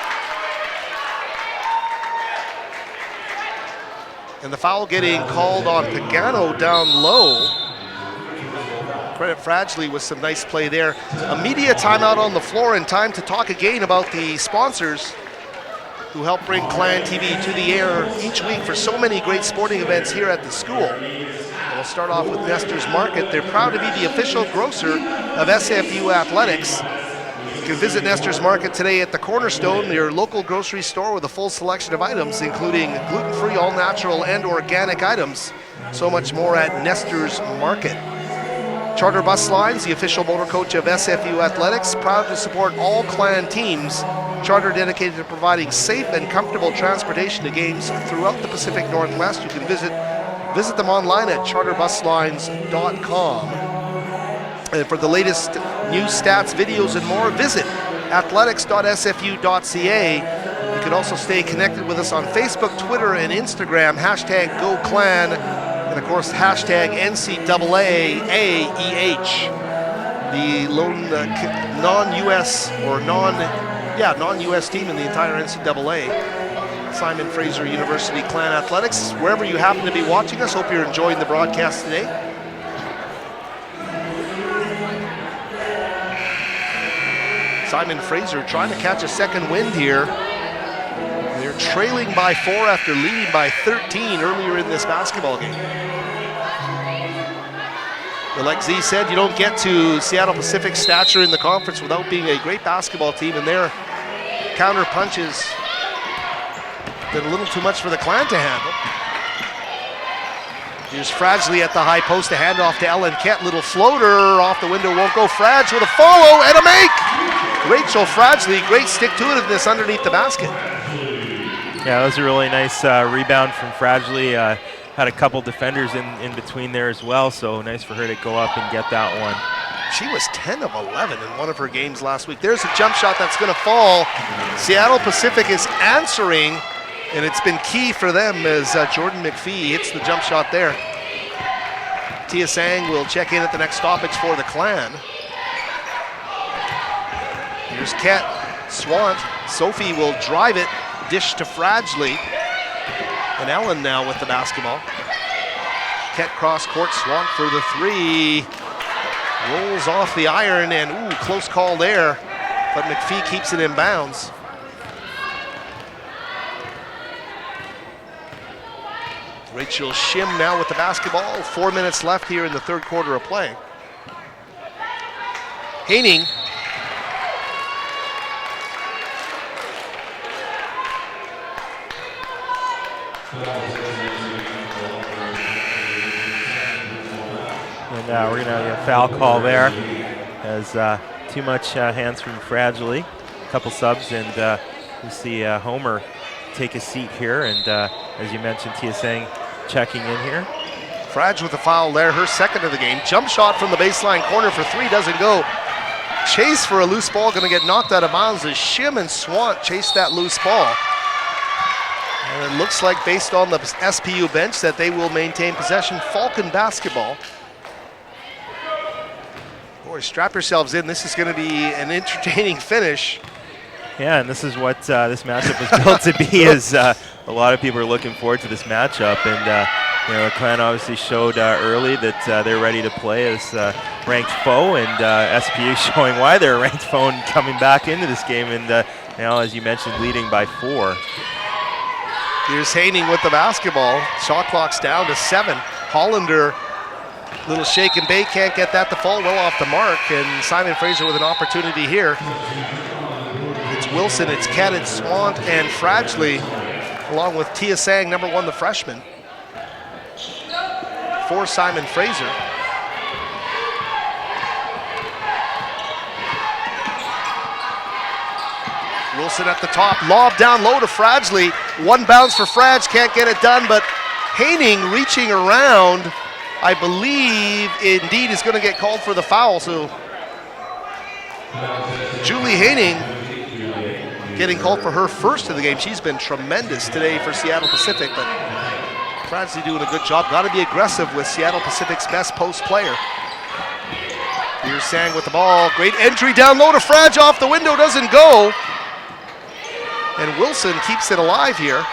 And the foul getting called on Pagano down low. Credit Fragsley with some nice play there. A media timeout on the floor, and time to talk again about the sponsors who help bring Clan TV to the air each week for so many great sporting events here at the school. We'll start off with Nestor's Market. They're proud to be the official grocer of SFU Athletics. You can visit Nestor's Market today at the Cornerstone, your local grocery store with a full selection of items, including gluten-free, all-natural, and organic items. So much more at Nestor's Market. Charter Bus Lines, the official motor coach of SFU Athletics, proud to support all Clan teams. Charter dedicated to providing safe and comfortable transportation to games throughout the Pacific Northwest. You can visit them online at charterbuslines.com. And for the latest news, stats, videos, and more, visit athletics.sfu.ca. You can also stay connected with us on Facebook, Twitter, and Instagram, #GoClan, and of course, #NCAAAEH. The lone non-US or non-US team in the entire NCAA. Simon Fraser University Clan Athletics. Wherever you happen to be watching us, hope you're enjoying the broadcast today. Simon Fraser trying to catch a second wind here. They're trailing by 4 after leading by 13 earlier in this basketball game. But like Z said, you don't get to Seattle Pacific's stature in the conference without being a great basketball team, and their counter punches been a little too much for the Clan to handle. Here's Fragsley at the high post, a handoff to Ellen Kent. Little floater off the window, won't go. Frag with a follow and a make! Rachel Fragsley, great stick-to-itiveness underneath the basket. Yeah, that was a really nice rebound from Fragsley. Had a couple defenders in between there as well, so nice for her to go up and get that one. She was 10 of 11 in one of her games last week. There's a jump shot that's going to fall. Seattle Pacific is answering, and it's been key for them as Jordan McPhee hits the jump shot there. Tia Sang will check in at the next stoppage for the Clan. Here's Ket, Swant. Sophie will drive it, dish to Fragile. And Ellen now with the basketball. Ket cross court, Swant for the three. Rolls off the iron, and ooh, close call there. But McPhee keeps it in bounds. Rachel Shim now with the basketball. 4 minutes left here in the third quarter of play. Haining. And we're going to get a foul call there as too much hands from Fragile. A couple subs, and we see Homer take a seat here, and as you mentioned, Tia Sang checking in here. Frage with the foul there, her second of the game. Jump shot from the baseline corner for three, doesn't go. Chase for a loose ball, going to get knocked out of bounds as Shim and Swant chase that loose ball. And it looks like, based on the SPU bench, that they will maintain possession. Falcon basketball. Boy, strap yourselves in. This is going to be an entertaining finish. Yeah, and this is what this matchup was built to be. Is a lot of people are looking forward to this matchup, and you know, the Clan obviously showed early that they're ready to play as ranked foe, and SPU showing why they're a ranked foe and coming back into this game, and now, as you mentioned, leading by 4. Here's Haining with the basketball. Shot clock's down to 7. Hollander, little shake and bake, can't get that to fall well off the mark, and Simon Fraser with an opportunity here. It's Wilson, it's Ket, it's Swant, and Fragile, along with Tia Sang, number 1, the freshman, for Simon Fraser. Wilson at the top, lob down low to Fragile. One bounce for Frage, can't get it done, but Haining reaching around, I believe, indeed is going to get called for the foul. So Julie Haining getting called for her first of the game. She's been tremendous today for Seattle Pacific, but Fragile doing a good job. Got to be aggressive with Seattle Pacific's best post player. Here's Sang with the ball. Great entry down low to Frage, off the window, doesn't go. And Wilson keeps it alive here.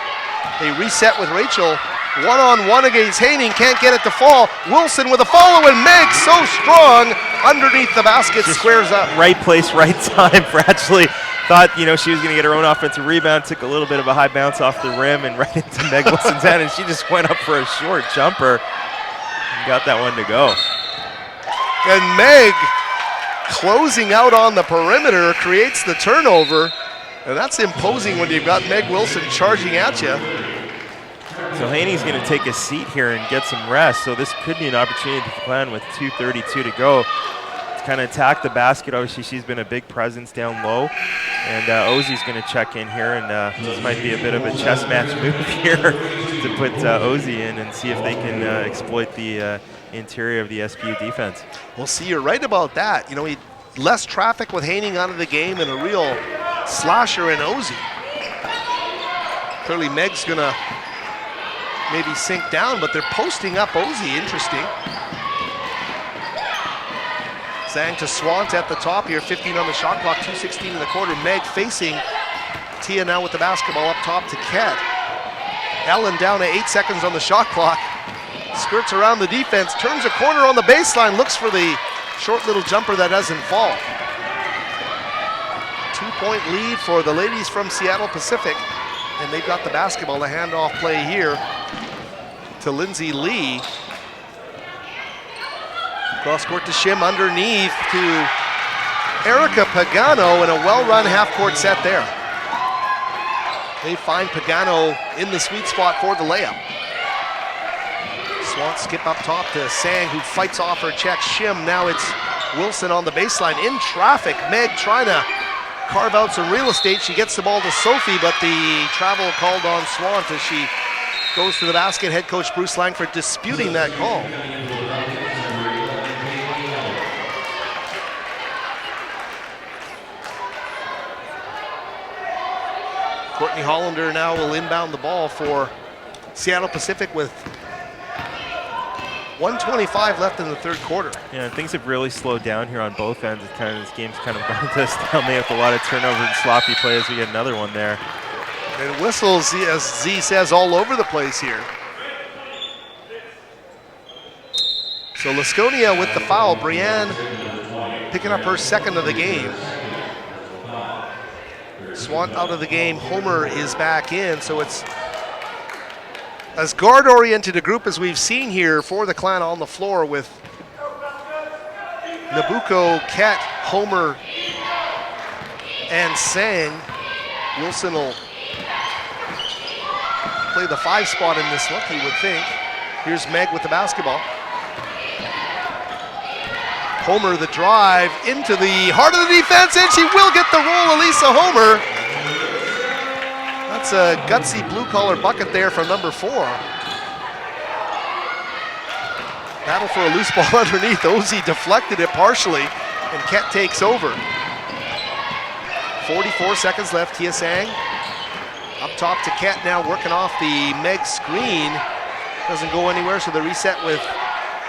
They reset with Rachel. One-on-one against Haining, can't get it to fall. Wilson with a follow, and Meg so strong underneath the basket, just squares up. Right place, right time. Fragile thought, you know, she was going to get her own offensive rebound, took a little bit of a high bounce off the rim and right into Meg Wilson's hand, and she just went up for a short jumper and got that one to go. And Meg, closing out on the perimeter, creates the turnover. And that's imposing when you've got Meg Wilson charging at you. So Haining's going to take a seat here and get some rest. So this could be an opportunity for the Clan with 2:32 to go to kind of attack the basket. Obviously, she's been a big presence down low. And Ozzy's going to check in here. And this might be a bit of a chess match move here to put Ozzy in and see if they can exploit the interior of the SPU defense. Well, see, you're right about that. You know, less traffic with Haining out of the game and a real slasher in Ozzy. Clearly Meg's gonna maybe sink down, but they're posting up Ozzy. Interesting. Sang to Swant at the top here, 15 on the shot clock, 2:16 in the quarter. Meg facing Tia now with the basketball up top to Ket. Ellen down to 8 seconds on the shot clock. Skirts around the defense, turns a corner on the baseline, looks for the short little jumper that doesn't fall. 2-point lead for the ladies from Seattle Pacific, and they've got the basketball. The handoff play here to Lindsay Lee. Cross court to Shim, underneath to Erica Pagano, and a well-run half-court set there. They find Pagano in the sweet spot for the layup. Swant skip up top to Sang, who fights off her check. Shim, now it's Wilson on the baseline in traffic. Meg trying to carve out some real estate. She gets the ball to Sophie, but the travel called on Swant as she goes to the basket. Head coach Bruce Langford disputing that call. Courtney Hollander now will inbound the ball for Seattle Pacific with 1:25 left in the third quarter. Yeah, things have really slowed down here on both ends. This game's kind of gone to a stalemate with a lot of turnover and sloppy play as we get another one there. And whistles, as Z says, all over the place here. So Laskonia with the foul. Brienne picking up her second of the game. Swan out of the game. Homer is back in. So it's as guard-oriented a group as we've seen here for the Clan on the floor with Nabucco, Ket, Homer, and Sang. Wilson will play the 5 spot in this look, you would think. Here's Meg with the basketball. Homer the drive into the heart of the defense, and she will get the roll, Elisa Homer. That's a gutsy blue-collar bucket there from number 4. Battle for a loose ball underneath. Ozzy deflected it partially, and Ket takes over. 44 seconds left. Tia Sang up top to Ket now, working off the Meg screen. Doesn't go anywhere, so the reset with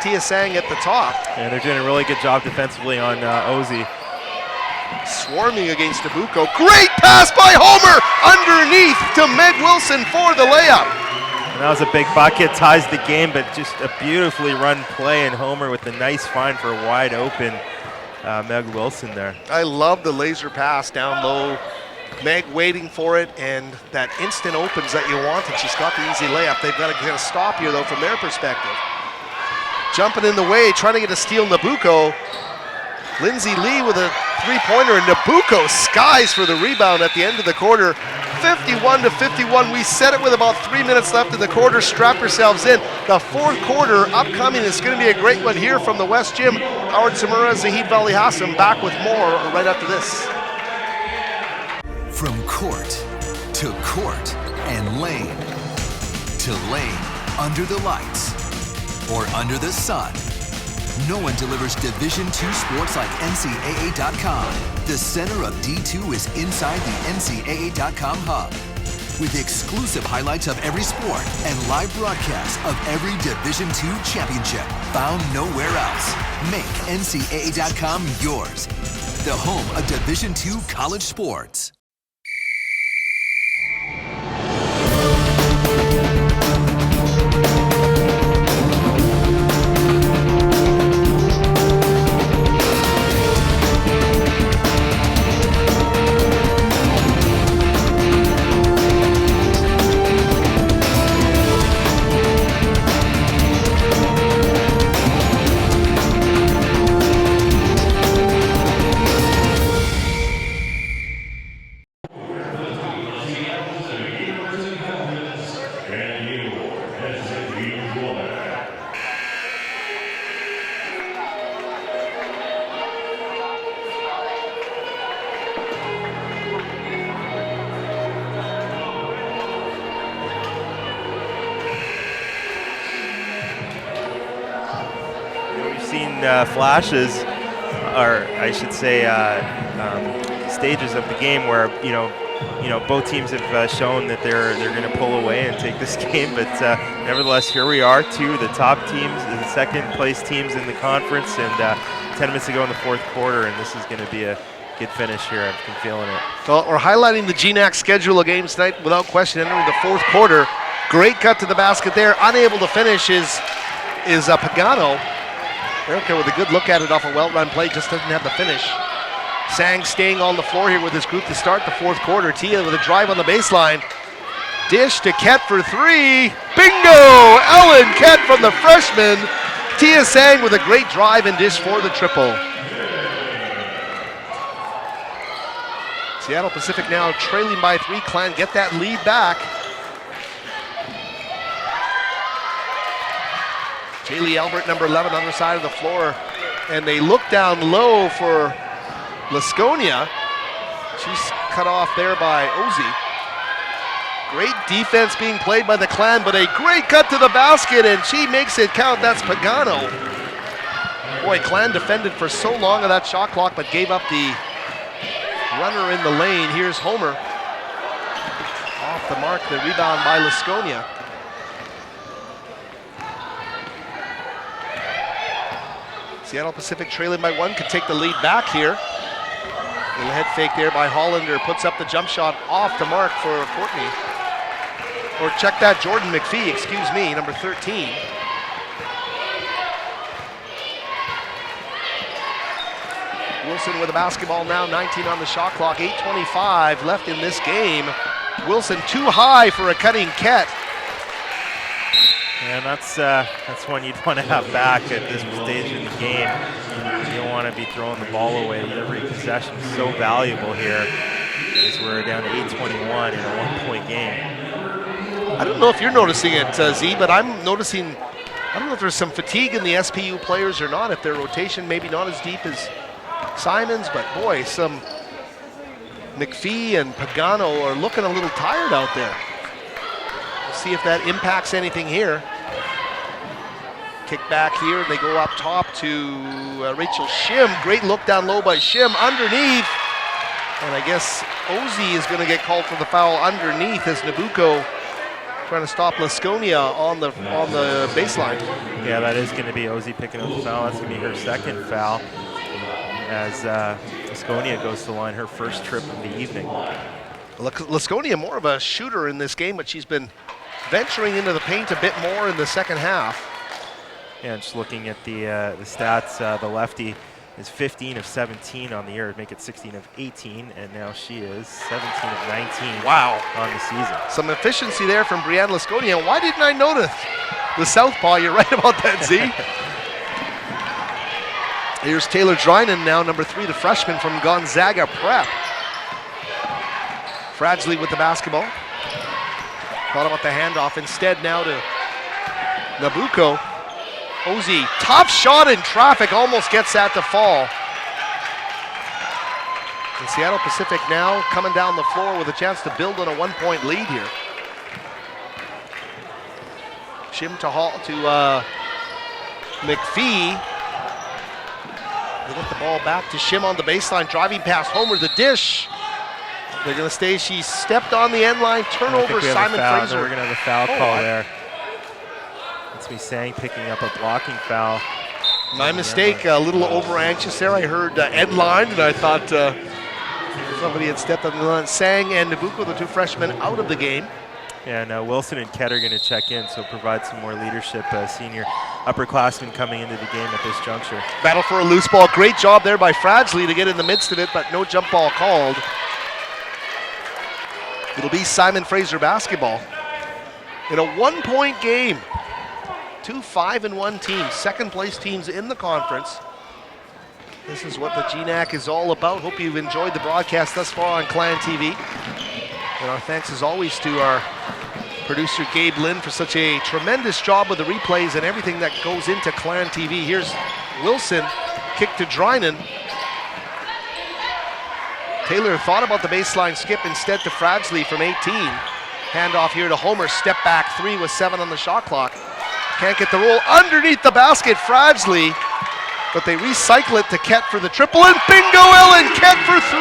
Tia Sang at the top. And they're doing a really good job defensively on Ozzy. Swarming against Nabucco. Great pass by Homer underneath to Meg Wilson for the layup. And that was a big bucket, ties the game, but just a beautifully run play, and Homer with a nice find for a wide open Meg Wilson there. I love the laser pass down low. Meg waiting for it, and that instant opens that you want, and she's got the easy layup. They've got to get a stop here, though, from their perspective. Jumping in the way, trying to get a steal, Nabucco. Lindsay Lee with a three-pointer, and Nabucco skies for the rebound at the end of the quarter. 51-51. We said it with about 3 minutes left in the quarter. Strap yourselves in. The fourth quarter upcoming is going to be a great one here from the West Gym. Howard Samura, Zahid Vali Hassan back with more right after this. From court and lane to lane, under the lights or under the sun, no one delivers Division II sports like NCAA.com. The center of D2 is inside the NCAA.com hub, with exclusive highlights of every sport and live broadcasts of every Division II championship found nowhere else. Make NCAA.com yours, the home of Division II college sports. Flashes, or I should say stages of the game where both teams have shown that they're going to pull away and take this game, but nevertheless here we are, two of the top teams, the second place teams in the conference, and 10 minutes to go in the fourth quarter, and this is going to be a good finish here. I'm feeling it. Well, we're highlighting the GNAC schedule of games tonight without question. Entering the fourth quarter, great cut to the basket there. Unable to finish is Pagano. Erica with a good look at it off a well-run play, just doesn't have the finish. Sang staying on the floor here with his group to start the fourth quarter. Tia with a drive on the baseline. Dish to Ket for three. Bingo! Ellen Ket from the freshman. Tia Sang with a great drive and dish for the triple. Seattle Pacific now trailing by 3. Clan get that lead back. Jaylee Albert, number 11, on the side of the floor. And they look down low for Laskonia. She's cut off there by Ozzy. Great defense being played by the Clan, but a great cut to the basket, and she makes it count. That's Pagano. Boy, Clan defended for so long of that shot clock, but gave up the runner in the lane. Here's Homer. the mark. The rebound by Laskonia. Seattle Pacific trailing by 1, can take the lead back here. Little head fake there by Hollander, puts up the jump shot off the mark for Courtney. Or check that, Jordan McPhee, excuse me, number 13. Wilson with the basketball now, 19 on the shot clock, 8:25 left in this game. Wilson too high for a cutting Ket. And that's one you'd want to have back at this stage in the game. You don't want to be throwing the ball away. Every possession is so valuable here as we're down to 8:21 in a 1-point game. I don't know if you're noticing it, Z, but I'm noticing, I don't know if there's some fatigue in the SPU players or not, if their rotation maybe not as deep as Simons, but boy, some McPhee and Pagano are looking a little tired out there. We'll see if that impacts anything here. Kick back here, and they go up top to Rachel Shim. Great look down low by Shim underneath. And I guess Ozzy is going to get called for the foul underneath as Nabucco trying to stop Laskonia on the baseline. Yeah, that is going to be Ozzy picking up the foul. That's going to be her second foul as Laskonia goes to the line, her first trip of the evening. Laskonia more of a shooter in this game, but she's been venturing into the paint a bit more in the second half. Yeah, just looking at the stats, the lefty is 15 of 17 on the year, make it 16 of 18, and now she is 17 of 19 wow. on the season. Some efficiency there from Brianne Laskonia. Why didn't I notice the southpaw? You're right about that, Z. Here's Taylor Drynan now, number 3, the freshman from Gonzaga Prep. Fradgley with the basketball. Thought about the handoff instead now to Nabucco. Ozzy, top shot in traffic, almost gets that to fall. And Seattle Pacific now coming down the floor with a chance to build on a 1-point lead here. Shim to McPhee. They get the ball back to Shim on the baseline, driving past Homer, the dish. They're going to stay. She stepped on the end line. Turnover, Simon Fraser. We're going to have a foul call there. It's me saying picking up a blocking foul. My mistake, a little over anxious there. I heard end line, and I thought somebody had stepped on the line. Sang and Nabucco, the 2 freshmen, out of the game. Yeah, and Wilson and Ket are going to check in, so provide some more leadership. Senior upperclassmen coming into the game at this juncture. Battle for a loose ball. Great job there by Fradgley to get in the midst of it, but no jump ball called. It'll be Simon Fraser basketball. In a 1-point game, 2 5-1 teams, second-place teams in the conference. This is what the GNAC is all about. Hope you've enjoyed the broadcast thus far on Clan TV. And our thanks as always to our producer Gabe Lynn for such a tremendous job with the replays and everything that goes into Clan TV. Here's Wilson, kick to Drynan. Taylor thought about the baseline skip, instead to Fradgley from 18. Handoff here to Homer, step back 3 with 7 on the shot clock. Can't get the roll underneath the basket, Fradgley, but they recycle it to Ket for the triple, and bingo, Ellen Ket for 3.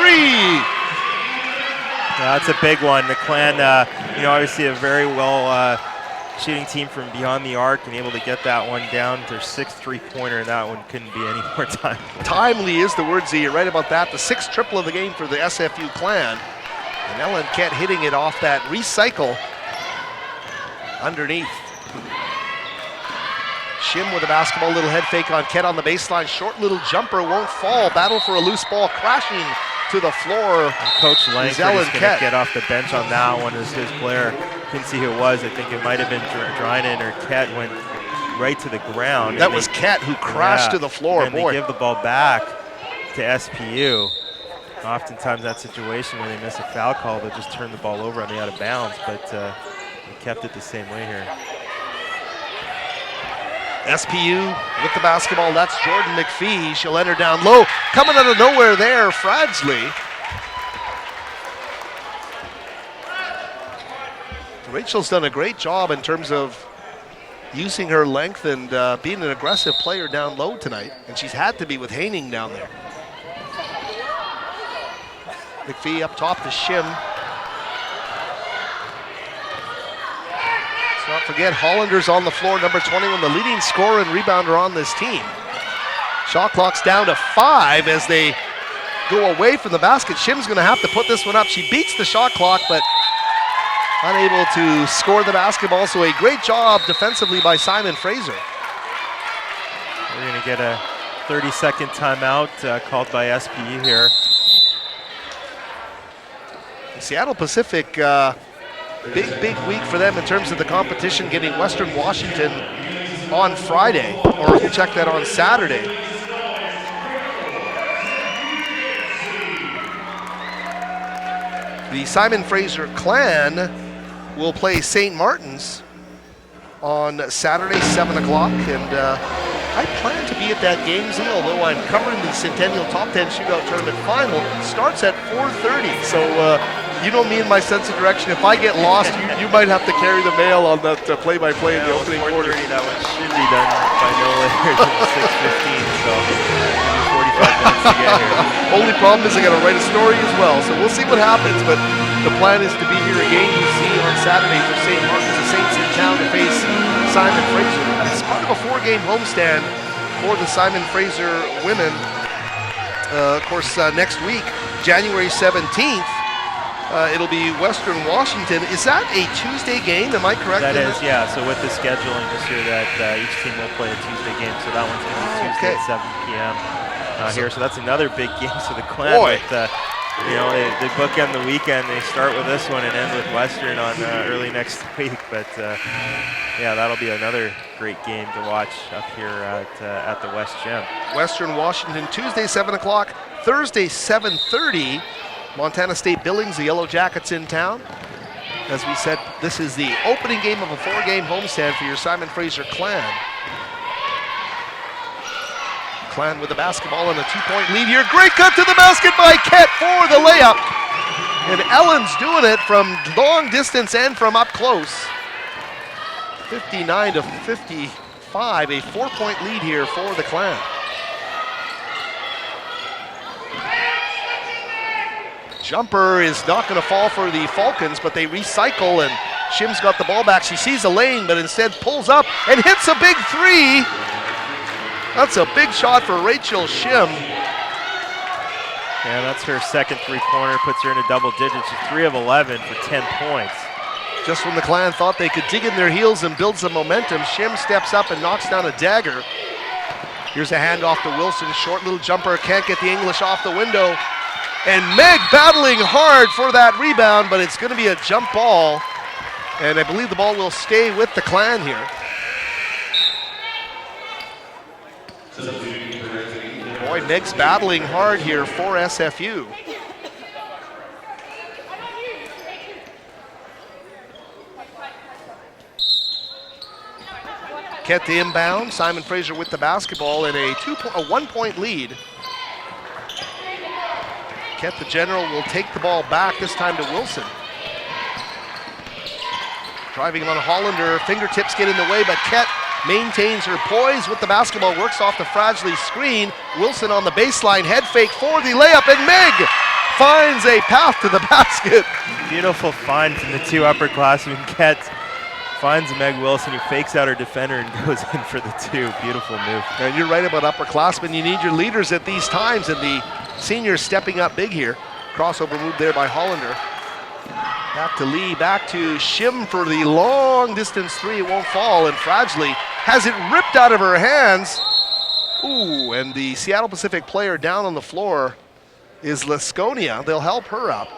Yeah, that's a big one. The Clan, obviously a very well shooting team from beyond the arc and able to get that one down. Their 6th three-pointer, and that one couldn't be any more time. Timely is the word, Z. You're right about that. The 6th triple of the game for the SFU Clan. And Ellen Ket hitting it off that recycle underneath. Shim with the basketball, little head fake on Ket on the baseline. Short little jumper, won't fall. Battle for a loose ball, crashing to the floor. And Coach Langford is going to get off the bench on that one as his player. Couldn't see who it was. I think it might have been Drynan or Ket, went right to the ground. That was Ket who crashed to the floor. And they give the ball back to SPU. Oftentimes that situation when they miss a foul call, they'll just turn the ball over on the out of bounds, but they kept it the same way here. SPU with the basketball, that's Jordan McPhee. She'll enter down low. Coming out of nowhere there, Fradgley. Rachel's done a great job in terms of using her length and being an aggressive player down low tonight, and she's had to be with Haining down there. McPhee up top to Shim. Not forget, Hollander's on the floor, number 21, the leading scorer and rebounder on this team. Shot clock's down to 5 as they go away from the basket. Shim's going to have to put this one up. She beats the shot clock, but unable to score the basketball. So a great job defensively by Simon Fraser. We're going to get a 30-second timeout called by SPU here. Seattle Pacific, big week for them in terms of the competition, getting Western Washington on Friday, or check that on Saturday. The Simon Fraser Clan will play St. Martin's on Saturday, 7 o'clock, and I plan to be at that game, although I'm covering the Centennial Top 10 Shootout Tournament Final. It starts at 4:30, so you know me and my sense of direction. If I get lost, you might have to carry the mail on that play-by-play in the opening quarter. That one should be done by no later than 6:15, so maybe 45 minutes to get here. Only problem is I got to write a story as well, so we'll see what happens. But the plan is to be here again, you see, on Saturday for St. Martin's, the Saints in town to face Simon Fraser. It's part of a 4-game homestand for the Simon Fraser women. Of course, next week, January 17th, it'll be Western Washington. Is that a Tuesday game? Am I correct? That is, yeah. So with the scheduling this year, that each team will play a Tuesday game. So that one's going to be Tuesday at 7 p.m. Here. So that's another big game for the Clan. Boy. With, you know, they bookend the weekend. They start with this one and end with Western on early next week. But yeah, that'll be another great game to watch up here at the West Gym. Western Washington, Tuesday 7 o'clock, Thursday 7:30. Montana State Billings, the Yellow Jackets in town. As we said, this is the opening game of a 4-game homestand for your Simon Fraser Clan. Clan with the basketball and a 2-point lead here. Great cut to the basket by Kett for the layup. And Ellen's doing it from long distance and from up close. 59 to 55, a 4-point lead here for the Clan. Jumper is not going to fall for the Falcons, but they recycle, and Shim's got the ball back. She sees a lane, but instead pulls up and hits a big 3. That's a big shot for Rachel Shim. Yeah, that's her second three-pointer, puts her into double digits. She's 3 of 11 for 10 points. Just when the Clan thought they could dig in their heels and build some momentum, Shim steps up and knocks down a dagger. Here's a handoff to Wilson. Short little jumper, can't get the English off the window. And Meg battling hard for that rebound, but it's going to be a jump ball. And I believe the ball will stay with the Clan here. Boy, Meg's battling hard here for SFU. Kett to inbound. Simon Fraser with the basketball and a 1-point lead. Kett, the general, will take the ball back, this time to Wilson. Driving on Hollander, fingertips get in the way, but Kett maintains her poise with the basketball, works off the Fradgley screen. Wilson on the baseline, head fake for the layup, and Meg finds a path to the basket. Beautiful find from the two upperclassmen. Kett finds Meg Wilson, who fakes out her defender and goes in for the 2. Beautiful move. And you're right about upperclassmen. You need your leaders at these times, and the seniors stepping up big here. Crossover move there by Hollander. Back to Lee, back to Shim for the long distance 3. It won't fall, and Fradgley has it ripped out of her hands. Ooh, and the Seattle Pacific player down on the floor is Laskonia. They'll help her up.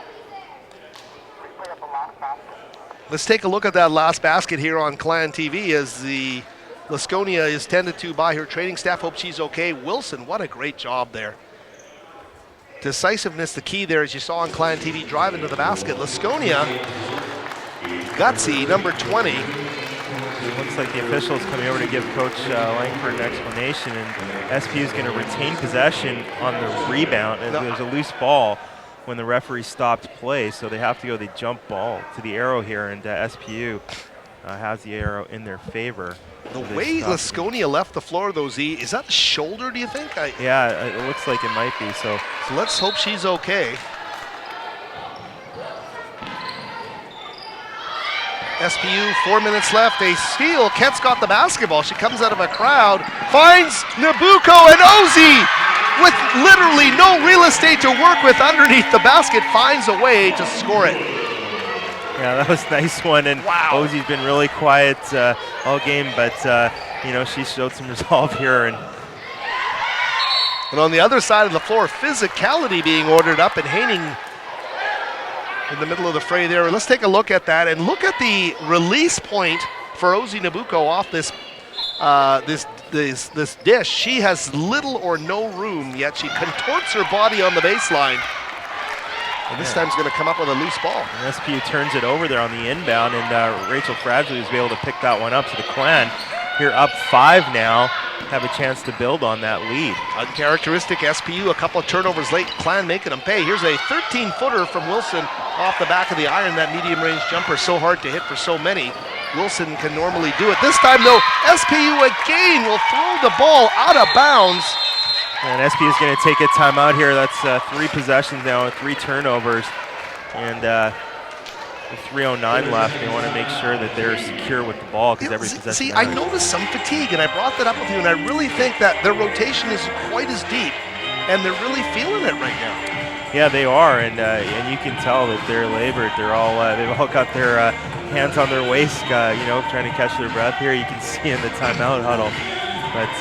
Let's take a look at that last basket here on Clan TV as the Laskonia is tended to by her training staff. Hope she's okay. Wilson, what a great job there. Decisiveness, the key there, as you saw on Clan TV, driving to the basket. Laskonia, gutsy, number 20. It looks like the officials coming over to give Coach Langford an explanation, and SPU is going to retain possession on the rebound, and there's a loose ball when the referee stopped play, so they have to go the jump ball to the arrow here, and SPU has the arrow in their favor. The way Laskonia left the floor, though, Z, is that a shoulder, do you think? Yeah, it looks like it might be, so let's hope she's okay. SPU, 4 minutes left. A steal. Ket's got the basketball. She comes out of a crowd, finds Nabucco, and Ozzy, with literally no real estate to work with underneath the basket, finds a way to score it. Yeah, that was a nice one, and wow. Ozzy's been really quiet all game, but she showed some resolve here. And on the other side of the floor, physicality being ordered up, and Haining in the middle of the fray there. Let's take a look at that, and look at the release point for Ozzy Nabucco off this dish. She has little or no room, yet she contorts her body on the baseline. And this time's going to come up with a loose ball. And SPU turns it over there on the inbound, and Rachel Fradgley was able to pick that one up. So the Clan here up 5 now, have a chance to build on that lead. Uncharacteristic SPU, a couple of turnovers late, Clan making them pay. Here's a 13-footer from Wilson off the back of the iron. That medium-range jumper so hard to hit for so many. Wilson can normally do it. This time, though, SPU again will throw the ball out of bounds. And SPU is going to take a timeout here. That's 3 possessions now with 3 turnovers. And with 3:09 left, they want to make sure that they're secure with the ball, because every possession See, matters. I noticed some fatigue, and I brought that up with you, and I really think that their rotation isn't quite as deep, and they're really feeling it right now. Yeah, they are, and you can tell that they're labored. They've all got their hands on their waist, trying to catch their breath here. You can see in the timeout huddle. But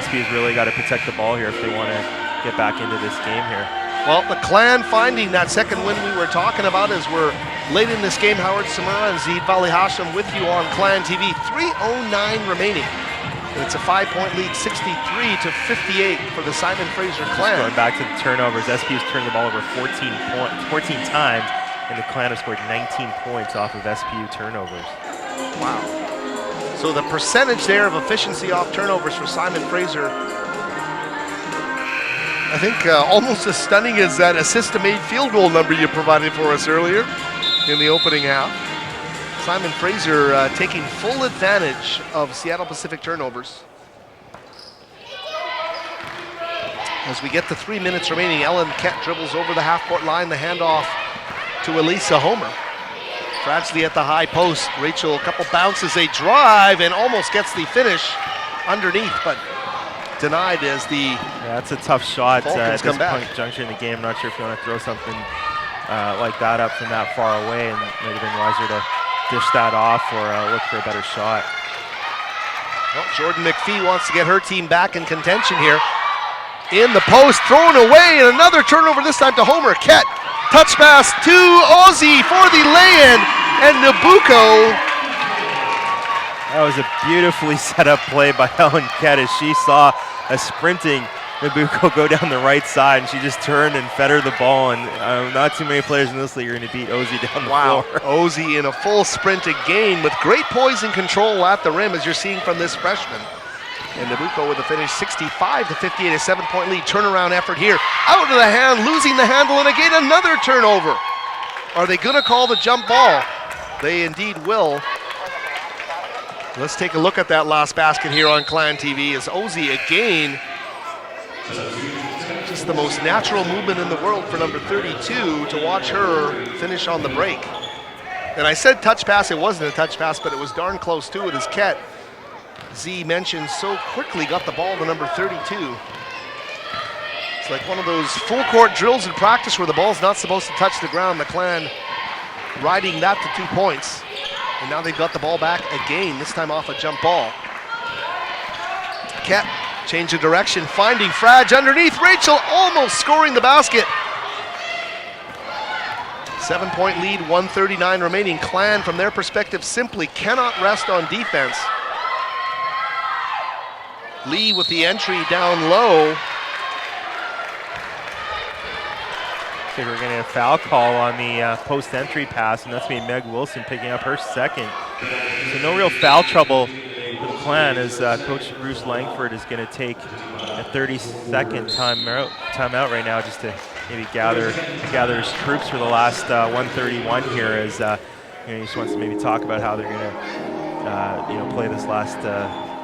SPU's really got to protect the ball here if they want to get back into this game here. Well, the Clan finding that second win we were talking about as we're late in this game. Howard Samara and Zaid Vali Hashem with you on Clan TV. 3:09 remaining. And it's a 5-point lead, 63-58 for the Simon Fraser Clan. Going back to the turnovers, SPU's turned the ball over 14 times, and the Clan have scored 19 points off of SPU turnovers. Wow. So the percentage there of efficiency off turnovers for Simon Fraser, I think almost as stunning as that assist-to-made field goal number you provided for us earlier in the opening half. Simon Fraser taking full advantage of Seattle Pacific turnovers. As we get to 3 minutes remaining, Ellen Kett dribbles over the half-court line, the handoff to Elisa Homer. Fradgley at the high post. Rachel, a couple bounces, they drive, and almost gets the finish underneath, but denied as the that's a tough shot at this back. juncture in the game. I'm not sure if you want to throw something like that up from that far away, and it might have been wiser to dish that off or look for a better shot. Well, Jordan McPhee wants to get her team back in contention here. In the post, thrown away, and another turnover, this time to Homer. Kett, touch pass to Ozzy for the lay-in, and Nabucco. That was a beautifully set up play by Ellen Kett as she saw a sprinting Nabucco go down the right side, and she just turned and fed her the ball, and not too many players in this league are going to beat Ozzy down the floor. Ozzy in a full sprint again with great poise and control at the rim, as you're seeing from this freshman. And Nabucco with a finish 65-58, a 7-point lead. Turnaround effort here. Out of the hand, losing the handle, and again another turnover. Are they going to call the jump ball? They indeed will. Let's take a look at that last basket here on Clan TV as Ozzy again. Just the most natural movement in the world for number 32 to watch her finish on the break. And I said touch pass, it wasn't a touch pass, but it was darn close to it as Kett, Z mentioned, so quickly got the ball to number 32. It's like one of those full court drills in practice where the ball's not supposed to touch the ground. The Clan riding that to 2 points. And now they've got the ball back again, this time off a jump ball. Kett, change of direction, finding Frage underneath. Rachel almost scoring the basket. 7-point lead, 1:39 remaining. Clan, from their perspective, simply cannot rest on defense. Lee with the entry down low. I think we're going to get a foul call on the post-entry pass, and that's me, Meg Wilson picking up her second. So no real foul trouble for the Clan, as Coach Bruce Langford is going to take a 30-second timeout right now, just to maybe gather his troops for the last 1:31 here, as he just wants to maybe talk about how they're going to play this last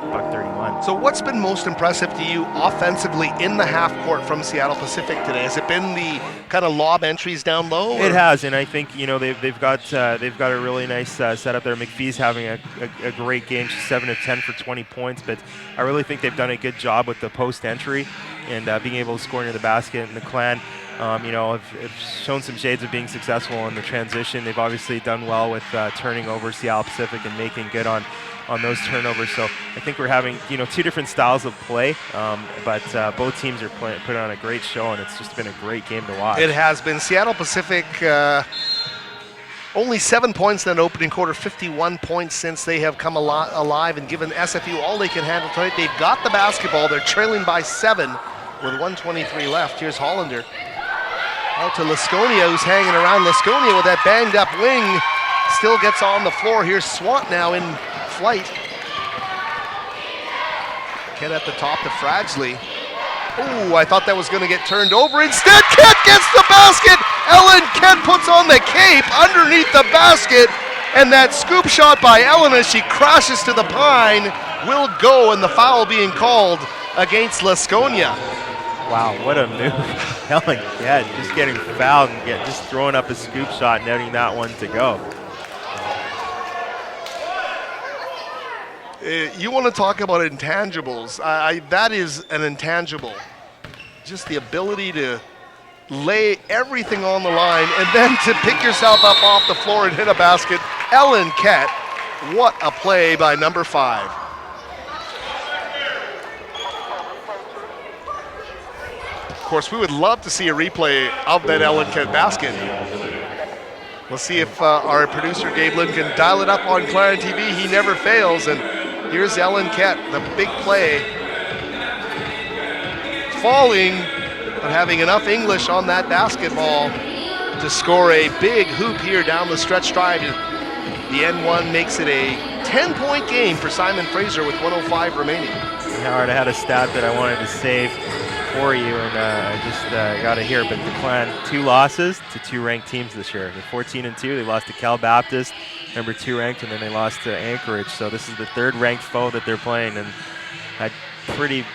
$131. So what's been most impressive to you offensively in the half court from Seattle Pacific today? Has it been the kind of lob entries down low? It has, and I think they've got a really nice setup there. McPhee's having a great game. She's 7 of 10 for 20 points, but I really think they've done a good job with the post entry and being able to score near the basket. And the Clan, have shown some shades of being successful in the transition. They've obviously done well with turning over Seattle Pacific and making good on those turnovers. So I think we're having two different styles of play, but both teams are putting on a great show, and it's just been a great game to watch. It has been. Seattle Pacific only 7 points in that opening quarter, 51 points since they have come alive and given SFU all they can handle tonight. They've got the basketball. They're trailing by 7 with 1:23 left. Here's Hollander. Out to Lasconia, who's hanging around. Lasconia with that banged up wing still gets on the floor. Here's Swant now in flight. Kent at the top to Fragsley. Ooh, I thought that was going to get turned over. Instead, Kent gets the basket. Ellen Kent puts on the cape underneath the basket. And that scoop shot by Ellen as she crashes to the pine will go, and the foul being called against Lasconia. Wow, what a move. Ellen Kent just getting fouled and just throwing up a scoop shot, netting that one to go. You want to talk about intangibles. That is an intangible. Just the ability to lay everything on the line and then to pick yourself up off the floor and hit a basket. Ellen Kent, what a play by number 5. Of course, we would love to see a replay of that Ellen Kent basket. We'll see if our producer Gabe Lynn can dial it up on Clarion TV. He never fails. And here's Ellen Kent, the big play. Falling, but having enough English on that basketball to score a big hoop here down the stretch drive. The N1 makes it a 10-point game for Simon Fraser with 1:05 remaining. Howard, I had a stat that I wanted to save for you, and I just got it here. But the Clan, 2 losses to 2 ranked teams this year. They're 14-2. They lost to Cal Baptist, number 2 ranked, and then they lost to Anchorage. So this is the 3rd ranked foe that they're playing, and pretty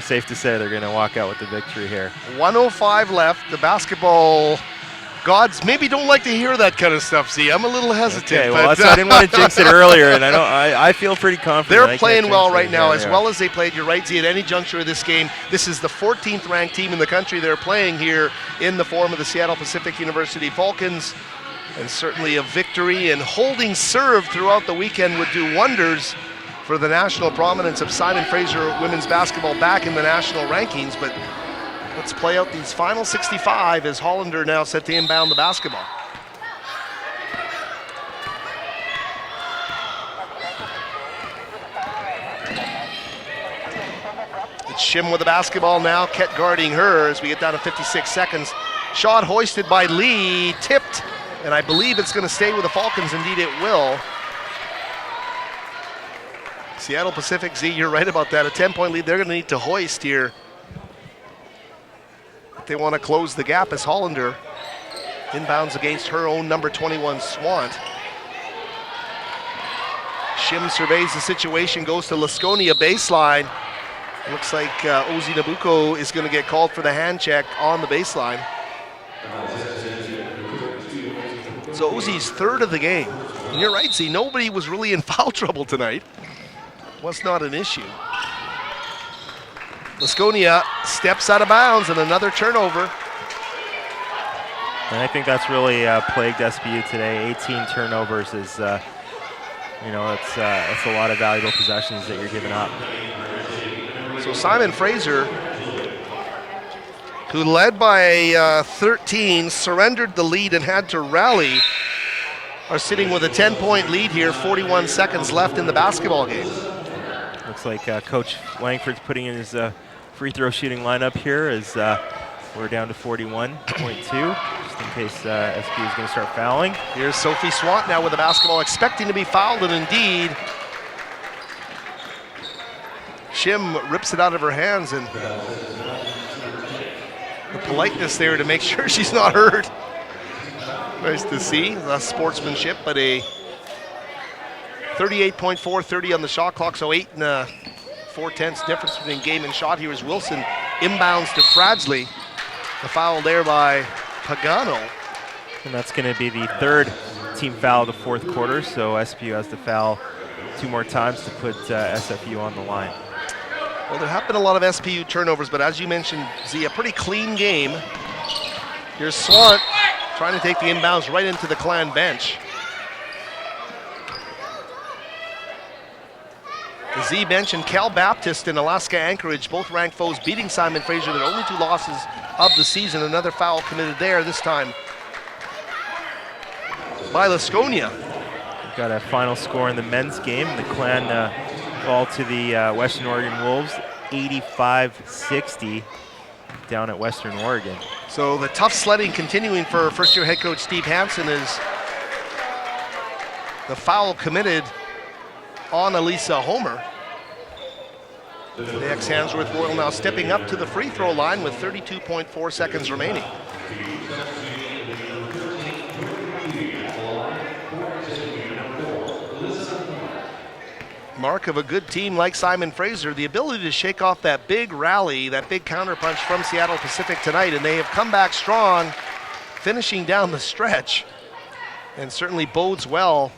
safe to say they're going to walk out with the victory here. 1:05 left. The basketball gods maybe don't like to hear that kind of stuff. See, I'm a little hesitant. Okay, well, that's why I didn't want to jinx it earlier, and I feel pretty confident. They're playing well right now, as well as they played. You're right, Z, at any juncture of this game, this is the 14th ranked team in the country they're playing here in the form of the Seattle Pacific University Falcons, and certainly a victory and holding serve throughout the weekend would do wonders for the national prominence of Simon Fraser women's basketball back in the national rankings. But let's play out these final 65 as Hollander now set to inbound the basketball. It's Shim with the basketball now, Ket guarding her as we get down to 56 seconds. Shot hoisted by Lee, tipped, and I believe it's going to stay with the Falcons. Indeed it will. Seattle Pacific, Z, you're right about that. A 10-point lead, they're going to need to hoist here. They want to close the gap as Hollander inbounds against her own number 21 Swant. Shim surveys the situation, goes to Lasconia baseline. Looks like Ozzy Nabucco is going to get called for the hand check on the baseline. So Ozzy's 3rd of the game. And you're right, Z, nobody was really in foul trouble tonight. Was not an issue. Lasconia steps out of bounds and another turnover. And I think that's really plagued SPU today. 18 turnovers is, it's a lot of valuable possessions that you're giving up. So Simon Fraser, who led by 13, surrendered the lead and had to rally, are sitting with a 10-point lead here, 41 seconds left in the basketball game. Looks like Coach Langford's putting in his free throw shooting lineup here as we're down to 41.2, just in case SPU is going to start fouling. Here's Sophie Swant now with the basketball, expecting to be fouled, and indeed, Shim rips it out of her hands, and the politeness there to make sure she's not hurt. Nice to see, less sportsmanship, but a 38.4, 30 on the shot clock, so 8 and 4/10 difference between game and shot. Here is Wilson, inbounds to Fradsley. The foul there by Pagano. And that's going to be the third team foul of the fourth quarter, so SPU has to foul 2 more times to put SFU on the line. Well, there have been a lot of SPU turnovers, but as you mentioned, Z, a pretty clean game. Here's Swant trying to take the inbounds right into the Clan bench. The Z bench and Cal Baptist and Alaska Anchorage, both ranked foes, beating Simon Fraser. Their only 2 losses of the season. Another foul committed there, this time by Laskonia. We've got a final score in the men's game. The Clan fall to the Western Oregon Wolves, 85-60 down at Western Oregon. So the tough sledding continuing for first-year head coach Steve Hansen as the foul committed on Elisa Homer. The ex-Handsworth Royal now stepping up to the free throw line with 32.4 seconds remaining. Mark of a good team like Simon Fraser, the ability to shake off that big rally, that big counterpunch from Seattle Pacific tonight, and they have come back strong, finishing down the stretch, and certainly bodes well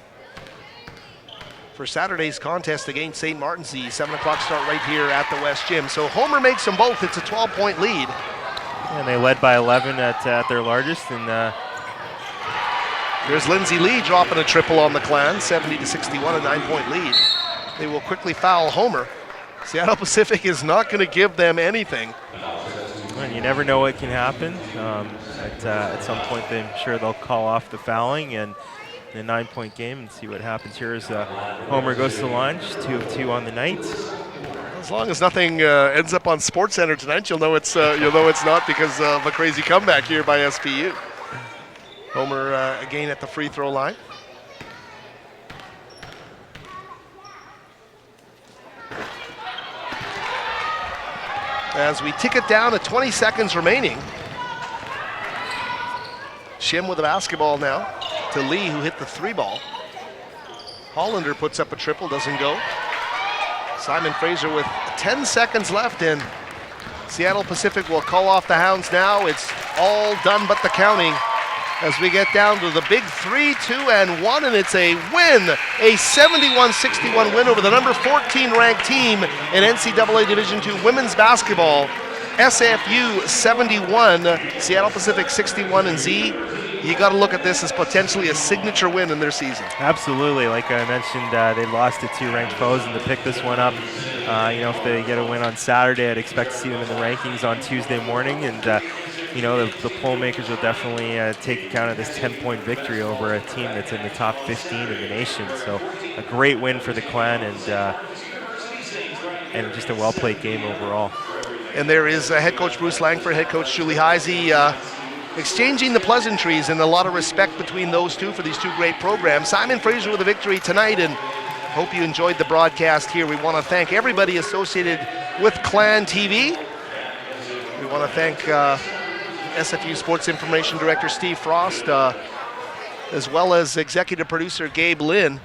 for Saturday's contest against St. Martin's, the 7 o'clock start right here at the West Gym. So Homer makes them both. It's a 12-point lead. And they led by 11 at their largest. And there's Lindsay Lee dropping a triple on the Clan, 70-61, a 9-point lead. They will quickly foul Homer. Seattle Pacific is not going to give them anything. And you never know what can happen. At some point, I'm sure they'll call off the fouling and a 9-point game and see what happens here as Homer goes to the line, 2 of 2 on the night. As long as nothing ends up on SportsCenter tonight, you'll know it's not because of a crazy comeback here by SPU. Homer again at the free throw line. As we tick it down to 20 seconds remaining. Shim with the basketball now to Lee, who hit the 3 ball. Hollander puts up a triple, doesn't go. Simon Fraser with 10 seconds left, and Seattle Pacific will call off the Hounds now. It's all done but the counting as we get down to the big 3, 2, and 1, and it's a win, a 71-61 win over the number 14 ranked team in NCAA Division II women's basketball. SFU 71, Seattle Pacific 61, and Z, you got to look at this as potentially a signature win in their season. Absolutely. Like I mentioned, they lost to 2 ranked foes, and to pick this one up, if they get a win on Saturday, I'd expect to see them in the rankings on Tuesday morning, and the poll makers will definitely take account of this 10-point victory over a team that's in the top 15 in the nation. So a great win for the Clan, and just a well-played game overall. And there is head coach Bruce Langford, head coach Julie Heisey, exchanging the pleasantries and a lot of respect between those two for these 2 great programs. Simon Fraser with a victory tonight, and hope you enjoyed the broadcast here. We want to thank everybody associated with Clan TV. We want to thank SFU Sports Information Director Steve Frost, as well as executive producer Gabe Lynn.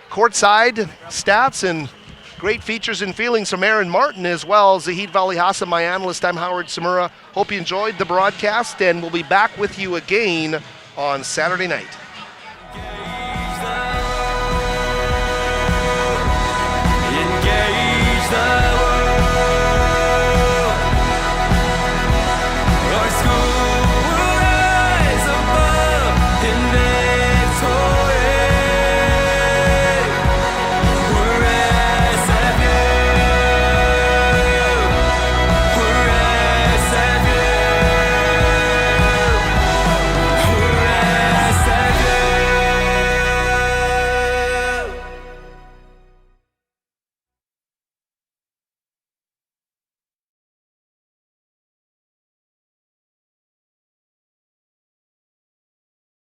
Courtside stats and great features and feelings from Aaron Martin, as well as Zahid Vali Hassan, my analyst. I'm Howard Samura. Hope you enjoyed the broadcast, and we'll be back with you again on Saturday night.